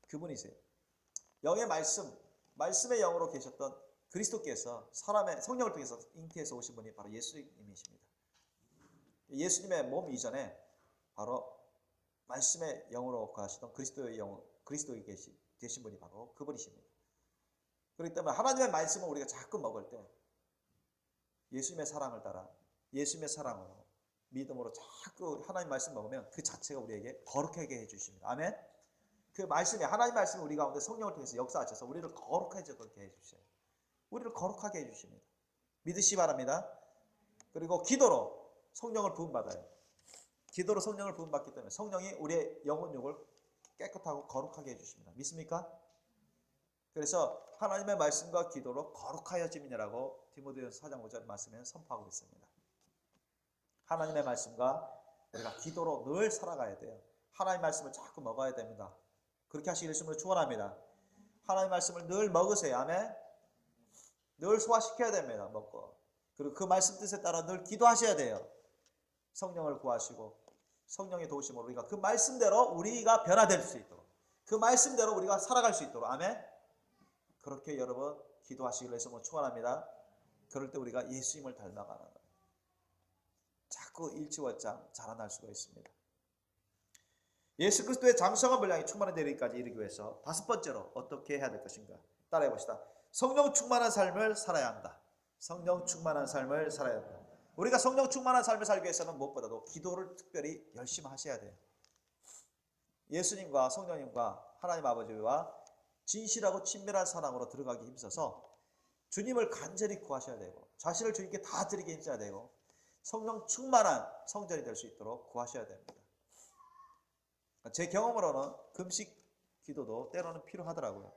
그분이세요. 영의 말씀, 말씀의 영으로 계셨던 그리스도께서 사람의 성령을 통해서 잉태해서 오신 분이 바로 예수님이십니다. 예수님의 몸 이전에 바로 말씀의 영으로 거하시던 그리스도의 영, 그리스도에 되신 분이 바로 그분이십니다. 그렇기 때문에 하나님의 말씀을 우리가 자꾸 먹을 때 예수님의 사랑을 따라 예수님의 사랑으로 믿음으로 자꾸 하나님 말씀 먹으면 그 자체가 우리에게 거룩하게 해주십니다. 아멘. 그 말씀이 하나님 말씀이 우리 가운데 성령을 통해서 역사하셔서 우리를 거룩하게 해주셔요. 우리를 거룩하게 해주십니다. 믿으시 바랍니다. 그리고 기도로 성령을 부음받아요. 기도로 성령을 부음받기 때문에 성령이 우리의 영혼육을 깨끗하고 거룩하게 해주십니다. 믿습니까? 그래서 하나님의 말씀과 기도로 거룩하여짐이라고 디모데후서 4장 5절 말씀에 선포하고 있습니다. 하나님의 말씀과 우리가 기도로 늘 살아가야 돼요. 하나님의 말씀을 자꾸 먹어야 됩니다. 그렇게 하시기를 예수님으로 축원합니다. 하나님의 말씀을 늘 먹으세요. 아멘. 늘 소화시켜야 됩니다. 먹고. 그리고 그 말씀 뜻에 따라 늘 기도하셔야 돼요. 성령을 구하시고 성령의 도우심으로 우리가 그 말씀대로 우리가 변화될 수 있도록, 그 말씀대로 우리가 살아갈 수 있도록. 아멘. 그렇게 여러분 기도하시기를 예수님으로 축원합니다. 그럴 때 우리가 예수님을 닮아가는 거예요. 자꾸 일치월장 자라날 수가 있습니다. 예수 그리스도의 장성한 분량이 충만한 데까지 이르기 위해서 다섯 번째로 어떻게 해야 될 것인가? 따라해 봅시다. 성령 충만한 삶을 살아야 한다. 성령 충만한 삶을 살아야 한다. 우리가 성령 충만한 삶을 살기 위해서는 무엇보다도 기도를 특별히 열심히 하셔야 돼요. 예수님과 성령님과 하나님 아버지와 진실하고 친밀한 사랑으로 들어가기 힘써서 주님을 간절히 구하셔야 되고 자신을 주님께 다 드리게 힘써야 되고 성령 충만한 성전이 될 수 있도록 구하셔야 됩니다. 제 경험으로는 금식 기도도 때로는 필요하더라고요.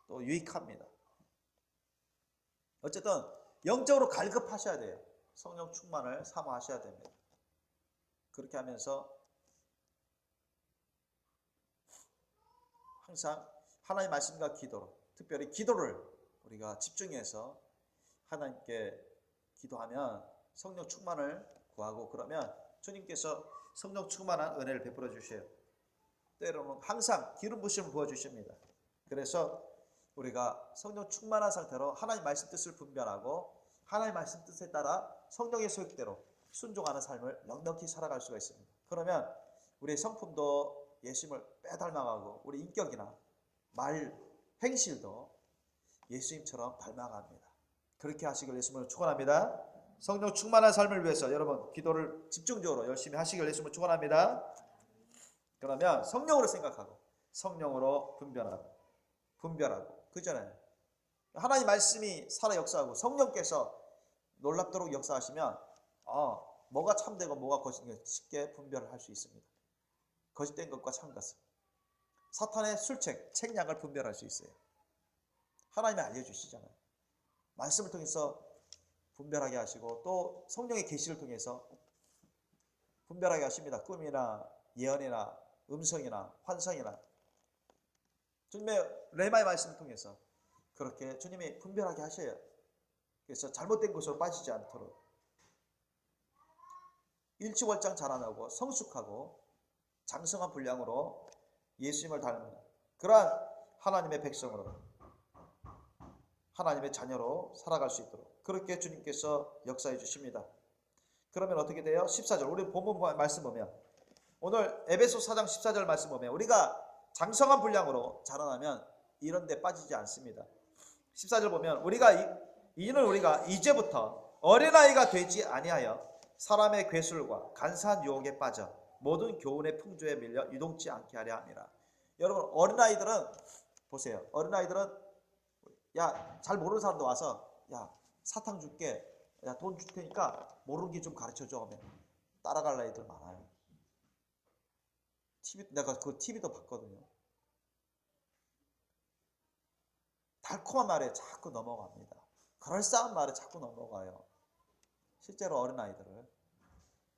또 유익합니다. 어쨌든 영적으로 갈급하셔야 돼요. 성령 충만을 사모하셔야 됩니다. 그렇게 하면서 항상 하나님의 말씀과 기도로, 특별히 기도를 우리가 집중해서 하나님께 기도하면 성령 충만을 구하고 그러면 주님께서 성령 충만한 은혜를 베풀어 주셔요. 때로는 항상 기름 부심을 부어주십니다. 그래서 우리가 성령 충만한 상태로 하나님 말씀 뜻을 분별하고 하나님 말씀 뜻에 따라 성령의 소욕대로 순종하는 삶을 넉넉히 살아갈 수가 있습니다. 그러면 우리의 성품도 예수님을 빼닮아가고 우리 인격이나 말, 행실도 예수님처럼 닮아갑니다. 그렇게 하시길 예수님을 축원합니다. 성령 충만한 삶을 위해서 여러분 기도를 집중적으로 열심히 하시길 예수님을 축원합니다. 그러면 성령으로 생각하고 성령으로 분별하고 그잖아요. 하나님 말씀이 살아 역사하고 성령께서 놀랍도록 역사하시면 뭐가 참되고 뭐가 거짓된 쉽게 분별을 할 수 있습니다. 거짓된 것과 참 것을 사탄의 술책, 책략을 분별할 수 있어요. 하나님이 알려주시잖아요. 말씀을 통해서 분별하게 하시고 또 성령의 계시를 통해서 분별하게 하십니다. 꿈이나 예언이나 음성이나 환상이나 주님의 레마의 말씀을 통해서 그렇게 주님이 분별하게 하셔요. 그래서 잘못된 것으로 빠지지 않도록 일치월장 자라나고 성숙하고 장성한 분량으로 예수님을 닮는 그러한 하나님의 백성으로 하나님의 자녀로 살아갈 수 있도록 그렇게 주님께서 역사해 주십니다. 그러면 어떻게 돼요? 14절 우리 본문 말씀 보면 오늘 에베소 4장 14절 말씀 보면 우리가 장성한 분량으로 자라나면 이런 데 빠지지 않습니다. 14절 보면 이는 우리가 이제부터 어린아이가 되지 아니하여 사람의 괴술과 간사한 유혹에 빠져 모든 교훈의 풍조에 밀려 유동치 않게 하려 함이라. 여러분 어린아이들은 보세요. 어린아이들은 잘 모르는 사람도 와서 사탕 줄게, 돈 줄 테니까 모르는 게 좀 가르쳐줘 하면 따라갈 아이들 많아요. 내가 그 TV도 봤거든요. 달콤한 말에 자꾸 넘어갑니다. 그럴싸한 말에 자꾸 넘어가요. 실제로 어린아이들을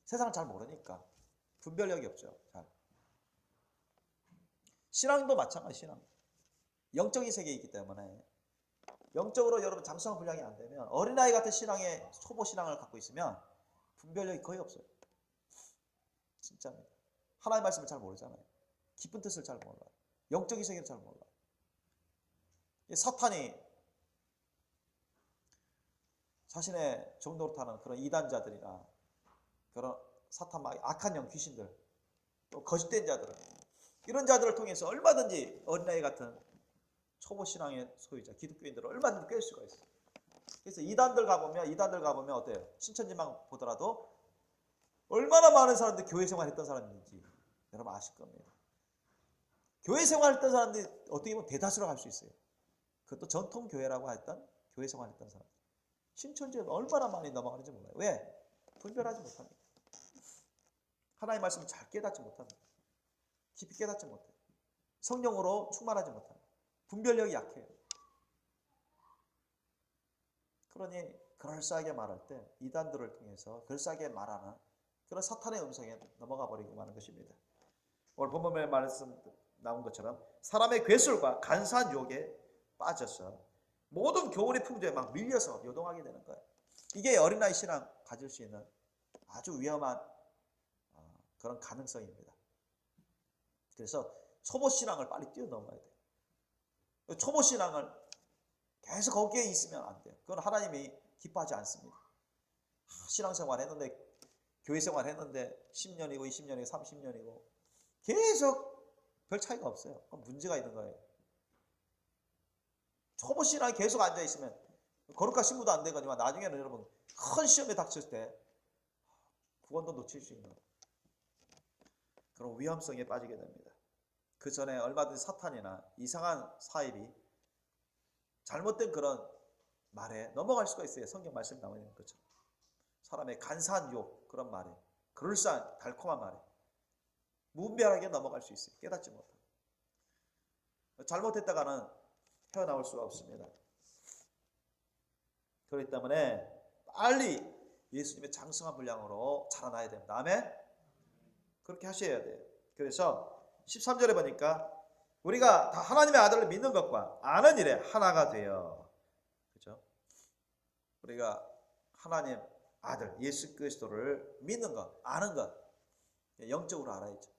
세상을 잘 모르니까 분별력이 없죠. 신앙도 마찬가지. 신앙 영적인 세계에 있기 때문에 영적으로 여러분 장성한 분량이 안 되면 어린아이 같은 신앙의 초보 신앙을 갖고 있으면 분별력이 거의 없어요. 진짜입니다. 하나님의 말씀을 잘 모르잖아요. 깊은 뜻을 잘 몰라요. 영적인 세계를 잘 몰라요. 사탄이 자신의 정노릇하는 그런 이단자들이나 그런 사탄 막 악한 영 귀신들 또 거짓된 자들 이런 자들을 통해서 얼마든지 어린아이 같은 초보 신앙의 소유자 기독교인들을 얼마든지 깰 수가 있어요. 그래서 이단들 가보면 어때요? 신천지만 보더라도 얼마나 많은 사람들이 교회 생활했던 사람인지 여러분 아실 겁니다. 교회 생활했던 사람들이 어떻게 보면 대다수라고 할 수 있어요. 그것도 전통교회라고 했던 교회 생활했던 사람. 신천지에 얼마나 많이 넘어가는지 몰라요. 왜? 분별하지 못합니다. 하나님의 말씀을 잘 깨닫지 못합니다. 깊이 깨닫지 못해요. 성령으로 충만하지 못합니다. 분별력이 약해요. 그러니 그럴싸하게 말할 때 이단들을 통해서 그럴싸하게 말하는 그런 사탄의 음성에 넘어가 버리고 마는 것입니다. 오늘 본문의 말씀 나온 것처럼 사람의 괴술과 간사한 유혹에 빠져서 모든 교훈의 풍조에 막 밀려서 요동하게 되는 거예요. 이게 어린아이 신앙 가질 수 있는 아주 위험한 그런 가능성입니다. 그래서 초보 신앙을 빨리 뛰어넘어야 돼요. 초보 신앙을 계속 거기에 있으면 안 돼요. 그건 하나님이 기뻐하지 않습니다. 신앙생활 했는데, 교회생활 했는데 10년이고 20년이고 30년이고 계속 별 차이가 없어요. 그건 문제가 있는 거예요. 초보 신앙이 계속 앉아있으면 거룩한 신부도 안 되거니와 나중에는 여러분 큰 시험에 닥칠 때 구원도 놓칠 수 있는 그런 위험성에 빠지게 됩니다. 그 전에 얼마든지 사탄이나 이상한 사입이 잘못된 그런 말에 넘어갈 수가 있어요. 성경 말씀 나와 있는 것처럼 사람의 간사한 유혹, 그런 말에, 그럴싸한 달콤한 말에 무분별하게 넘어갈 수 있어요. 깨닫지 못하고 잘못했다가는 헤어나올 수가 없습니다. 그렇기 때문에 빨리 예수님의 장성한 분량으로 자라나야 됩니다. 아멘? 그렇게 하셔야 돼요. 그래서 13절에 보니까 우리가 다 하나님의 아들을 믿는 것과 아는 일에 하나가 되어, 그렇죠? 우리가 하나님 아들 예수 그리스도를 믿는 것, 아는 것, 영적으로 알아야죠.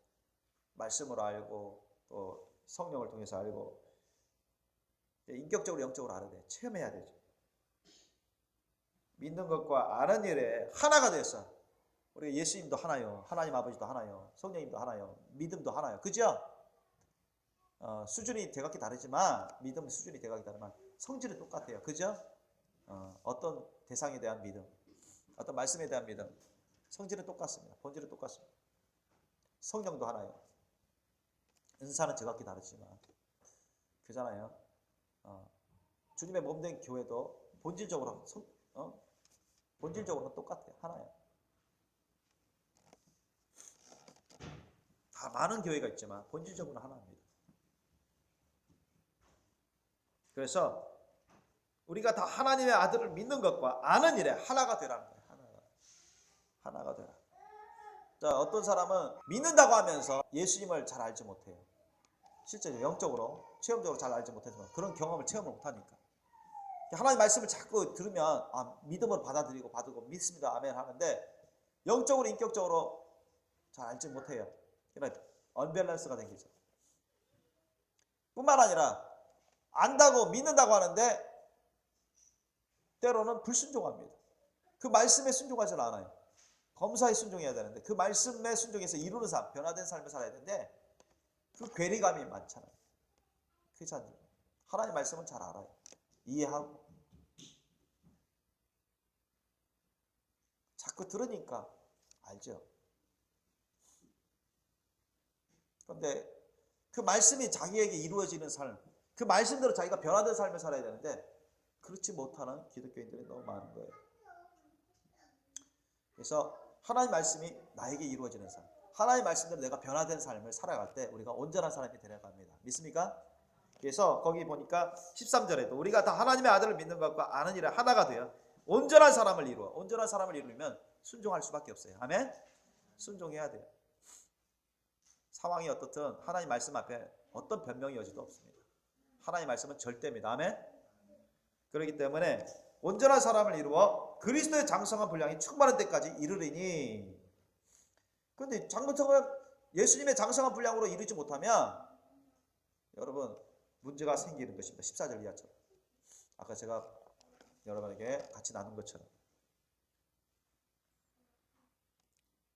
말씀으로 알고 또 성령을 통해서 알고 인격적으로 영적으로 알아야 돼요. 체험해야 되죠. 믿는 것과 아는 일에 하나가 되어서 우리가 예수님도 하나요, 하나님 아버지도 하나요, 성령님도 하나요, 믿음도 하나요. 그죠? 수준이 대각기 다르지만 믿음 수준이 대각기 다르지만 성질은 똑같아요. 그죠? 어떤 대상에 대한 믿음, 어떤 말씀에 대한 믿음, 성질은 똑같습니다. 본질은 똑같습니다. 성령도 하나요. 은사는 제각기 다르지만 그잖아요. 주님의 몸된 교회도 본질적으로 본질적으로는 똑같아요. 하나예요. 다 많은 교회가 있지만 본질적으로는 하나입니다. 그래서 우리가 다 하나님의 아들을 믿는 것과 아는 일에 하나가 되라는 거예요. 하나가 되라. 자, 어떤 사람은 믿는다고 하면서 예수님을 잘 알지 못해요. 실제로 영적으로, 체험적으로 잘 알지 못해서 그런 경험을 체험을 못하니까. 하나님 말씀을 자꾸 들으면 믿음으로 받아들이고 받고 믿습니다. 아멘 하는데 영적으로, 인격적으로 잘 알지 못해요. 그러니까 언밸런스가 생기죠. 뿐만 아니라 안다고 믿는다고 하는데 때로는 불순종합니다. 그 말씀에 순종하지 않아요. 범사에 순종해야 되는데 그 말씀에 순종해서 이루는 삶, 변화된 삶을 살아야 되는데 그 괴리감이 많잖아요. 그렇지 하나님 말씀은 잘 알아요. 이해하고 자꾸 들으니까 알죠. 그런데 그 말씀이 자기에게 이루어지는 삶, 그 말씀대로 자기가 변화된 삶을 살아야 되는데 그렇지 못하는 기독교인들이 너무 많은 거예요. 그래서 하나님 말씀이 나에게 이루어지는 삶, 하나님 말씀대로 내가 변화된 삶을 살아갈 때 우리가 온전한 사람이 되어갑니다. 믿습니까? 그래서 거기 보니까 13절에도 우리가 다 하나님의 아들을 믿는 것과 아는 일에 하나가 되어 온전한 사람을 이루어. 온전한 사람을 이루면 순종할 수밖에 없어요. 아멘? 순종해야 돼요. 상황이 어떻든 하나님 말씀 앞에 어떤 변명의 여지도 없습니다. 하나님 말씀은 절대입니다. 아멘? 그렇기 때문에 온전한 사람을 이루어 그리스도의 장성한 분량이 충만한 때까지 이르리니. 그런데 예수님의 장성한 분량으로 이르지 못하면 여러분 문제가 생기는 것입니다. 14절 이하처럼. 아까 제가 여러분에게 같이 나눈 것처럼.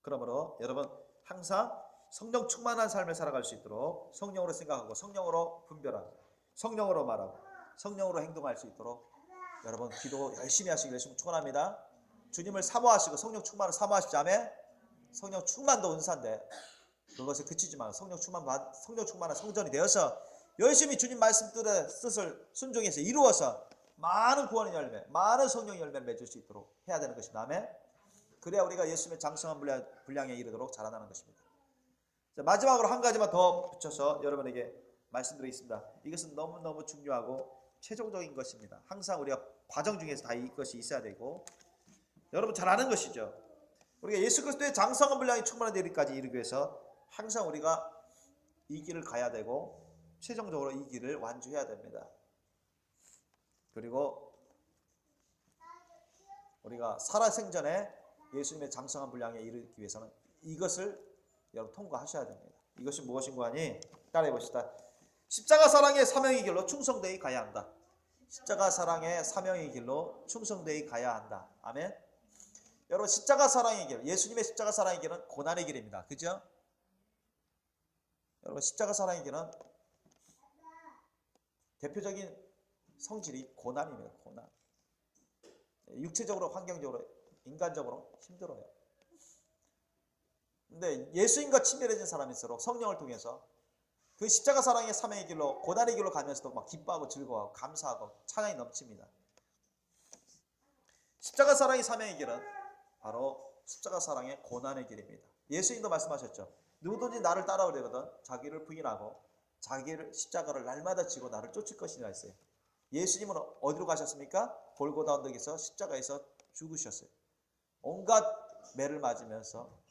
그러므로 여러분 항상 성령 충만한 삶을 살아갈 수 있도록 성령으로 생각하고 성령으로 분별하고 성령으로 말하고 성령으로 행동할 수 있도록 여러분 기도 열심히 하시기를 축원합니다. 주님을 사모하시고 성령 충만을 사모하시지 않으면 성령 충만도 은사인데 그것에 그치지 마. 성령 충만한 성전이 되어서 열심히 주님 말씀 뜻을 순종해서 이루어서 많은 구원의 열매, 많은 성령의 열매를 맺을 수 있도록 해야 되는 것입니다. 아멘. 그래야 우리가 예수님의 장성한 분량에 이르도록 자라나는 것입니다. 자, 마지막으로 한 가지만 더 붙여서 여러분에게 말씀드리겠습니다. 이것은 너무너무 중요하고 최종적인 것입니다. 항상 우리가 과정 중에서 다 이것이 있어야 되고 여러분 잘 아는 것이죠. 우리가 예수 그리스도의 장성한 분량이 충만한 데까지 이르기 위해서 항상 우리가 이 길을 가야 되고 최종적으로 이 길을 완주해야 됩니다. 그리고 우리가 살아생전에 예수님의 장성한 분량에 이르기 위해서는 이것을 여러분 통과하셔야 됩니다. 이것이 무엇인가 하니 따라해 봅시다. 십자가 사랑의 사명의 길로 충성되이 가야 한다. 십자가 사랑의 사명의 길로 충성되이 가야 한다. 아멘. 여러분 십자가 사랑의 길, 예수님의 십자가 사랑의 길은 고난의 길입니다. 그죠? 여러분 십자가 사랑의 길은 대표적인 성질이 고난입니다. 고난. 육체적으로, 환경적으로, 인간적으로 힘들어요. 근데 예수님과 친밀해진 사람일수록 성령을 통해서 그 십자가 사랑의 사명의 길로, 고난의 길로 가면서도 막 기뻐하고 즐거워하고 감사하고 찬양이 넘칩니다. 십자가 사랑의 사명의 길은 바로 십자가 사랑의 고난의 길입니다. 예수님도 말씀하셨죠. 누구든지 나를 따라오려거든 자기를 부인하고 자기를 십자가를 날마다 지고 나를 쫓을 것이라 했어요. 예수님은 어디로 가셨습니까? 골고다 언덕에서 십자가에서 죽으셨어요. 온갖 매를 맞으면서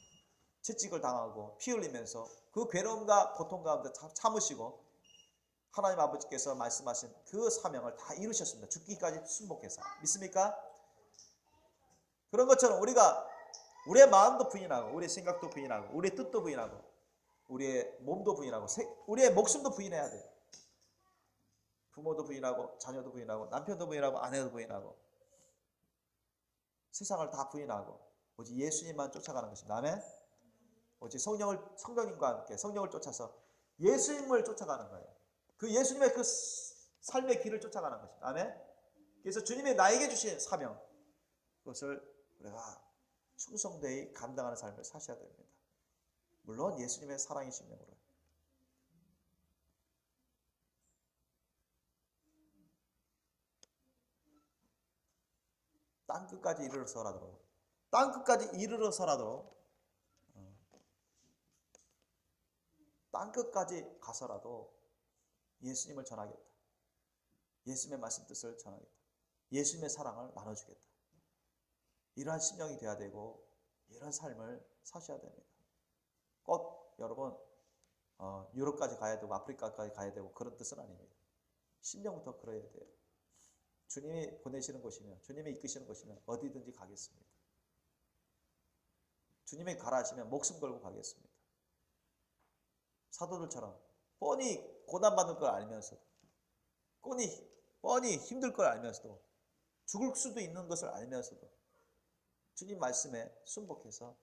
채찍을 당하고 피 흘리면서 그 괴로움과 고통 가운데 참으시고 하나님 아버지께서 말씀하신 그 사명을 다 이루셨습니다. 죽기까지 순복해서. 믿습니까? 그런 것처럼 우리가 우리의 마음도 부인하고 우리의 생각도 부인하고 우리의 뜻도 부인하고 우리의 몸도 부인하고 우리의 목숨도 부인해야 돼요. 부모도 부인하고 자녀도 부인하고 남편도 부인하고 아내도 부인하고 세상을 다 부인하고 오직 예수님만 쫓아가는 것입니다. 아멘. 오직 성령님과 함께 성령을 쫓아서 예수님을 쫓아가는 거예요. 그 예수님의 그 삶의 길을 쫓아가는 것입니다. 아멘. 그래서 주님이 나에게 주신 사명, 그것을 우리가 충성되이 감당하는 삶을 사셔야 됩니다. 물론 예수님의 사랑의 심령으로. 땅끝까지 땅끝까지 가서라도 예수님을 전하겠다. 예수님의 말씀 뜻을 전하겠다. 예수님의 사랑을 나눠주겠다. 이러한 심령이 되어야 되고 이런 삶을 사셔야 됩니다. 꼭 여러분 유럽까지 가야 되고 아프리카까지 가야 되고 그런 뜻은 아닙니다. 심령부터 그래야 돼요. 주님이 보내시는 곳이면 주님이 이끄시는 곳이면 어디든지 가겠습니다. 주님이 가라 하시면 목숨 걸고 가겠습니다. 사도들처럼 뻔히 고난받을 걸 알면서도 뻔히 힘들 걸 알면서도 죽을 수도 있는 것을 알면서도 주님 말씀에 순복해서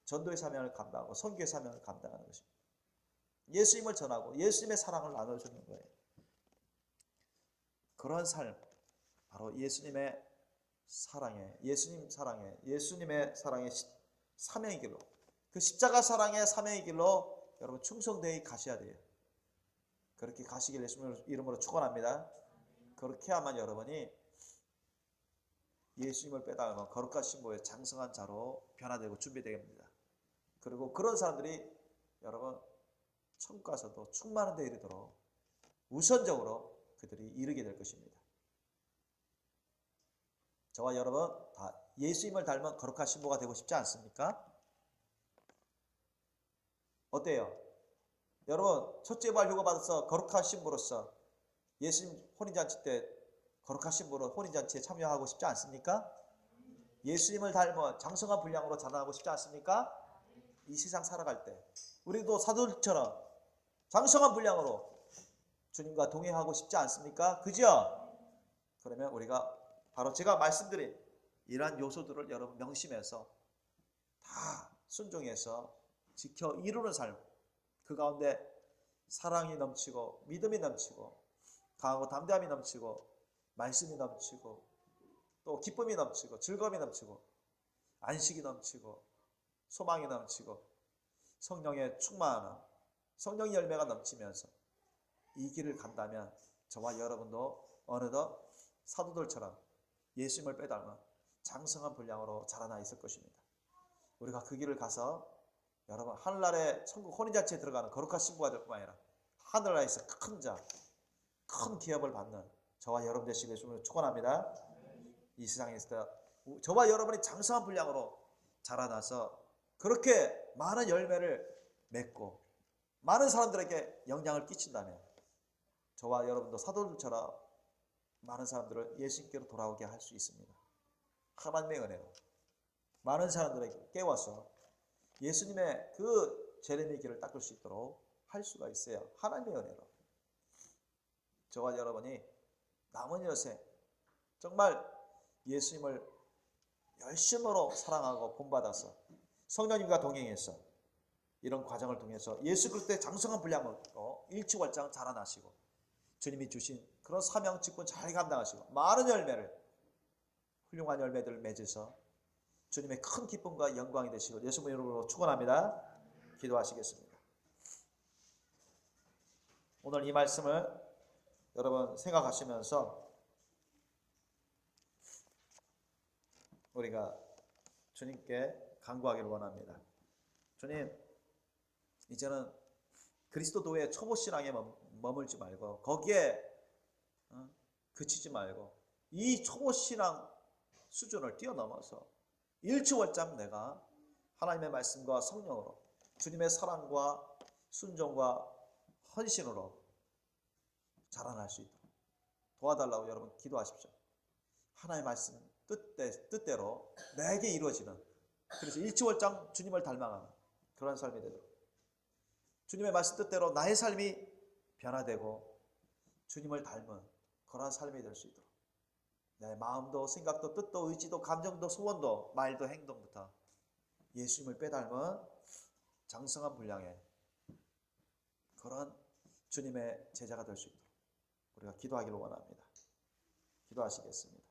전도의 사명을 감당하고 선교의 사명을 감당하는 것입니다. 예수님을 전하고 예수님의 사랑을 나눠주는 거예요. 그런 삶, 바로 예수님의 예수님의 사랑의 사명의 길로, 그 십자가 사랑의 사명의 길로 여러분 충성되이 가셔야 돼요. 그렇게 가시길 예수님의 이름으로 축원합니다. 그렇게 하면 여러분이 예수님을 빼닮아 거룩한 신보의 장성한 자로 변화되고 준비되겠습니다. 그리고 그런 사람들이 여러분 천국 가서도 충만한 데 이르도록 우선적으로 그들이 이르게 될 것입니다. 저와 여러분 다 예수님을 닮은 거룩한 신보가 되고 싶지 않습니까? 어때요? 여러분 첫째 부활 휴가 받아서 거룩한 신부로서 예수님 혼인잔치 때 거룩한 신부로 혼인잔치에 참여하고 싶지 않습니까? 예수님을 닮은 장성한 분량으로 자라나고 싶지 않습니까? 이 세상 살아갈 때 우리도 사도들처럼 장성한 분량으로 주님과 동행하고 싶지 않습니까? 그죠? 그러면 우리가 바로 제가 말씀드린 이러한 요소들을 여러분 명심해서 다 순종해서 지켜 이루는 삶, 그 가운데 사랑이 넘치고 믿음이 넘치고 강하고 담대함이 넘치고 말씀이 넘치고 또 기쁨이 넘치고 즐거움이 넘치고 안식이 넘치고 소망이 넘치고 성령의 충만함, 성령의 열매가 넘치면서 이 길을 간다면 저와 여러분도 어느덧 사도들처럼 예수님을 빼닮아 장성한 분량으로 자라나 있을 것입니다. 우리가 그 길을 가서 여러분 하늘나라의 천국 혼인잔치에 들어가는 거룩한 신부가 될 뿐만 아니라 하늘나라에서 큰 기업을 받는 저와 여러분 되시길 주님을 축원합니다. 이 세상에서 저와 여러분이 장성한 분량으로 자라나서 그렇게 많은 열매를 맺고 많은 사람들에게 영향을 끼친다면 저와 여러분도 사도들처럼 많은 사람들을 예수님께로 돌아오게 할 수 있습니다. 하나님의 은혜로 많은 사람들에게 깨워서 예수님의 그 재림의 길을 닦을 수 있도록 할 수가 있어요. 하나님의 은혜로. 저와 여러분이 남은 여생 정말 예수님을 열심으로 사랑하고 본받아서 성령님과 동행해서 이런 과정을 통해서 예수 그리스도의 장성한 분량을 얻고 일취월장 자라나시고 주님이 주신 그런 사명 직분 잘 감당하시고 많은 열매를 훌륭한 열매들을 맺으서 주님의 큰 기쁨과 영광이 되시고 예수님 이름으로 축원합니다. 기도하시겠습니다. 오늘 이 말씀을 여러분 생각하시면서 우리가 주님께 간구하기를 원합니다. 주님, 이제는 그리스도도의 초보 신앙에 머물지 말고 거기에 그치지 말고 이 초보 신앙 수준을 뛰어넘어서 일취월장 내가 하나님의 말씀과 성령으로 주님의 사랑과 순종과 헌신으로 자라날 수 있도록 도와달라고 여러분 기도하십시오. 하나님의 말씀 뜻대로 내게 이루어지는, 그래서 일취월장 주님을 닮아가는 그런 삶이 되도록, 주님의 말씀 뜻대로 나의 삶이 변화되고 주님을 닮은 그런 삶이 될 수 있도록 내 마음도 생각도 뜻도 의지도 감정도 소원도 말도 행동부터 예수님을 빼닮은 장성한 분량의 그런 주님의 제자가 될 수 있도록 우리가 기도하기를 원합니다. 기도하시겠습니다.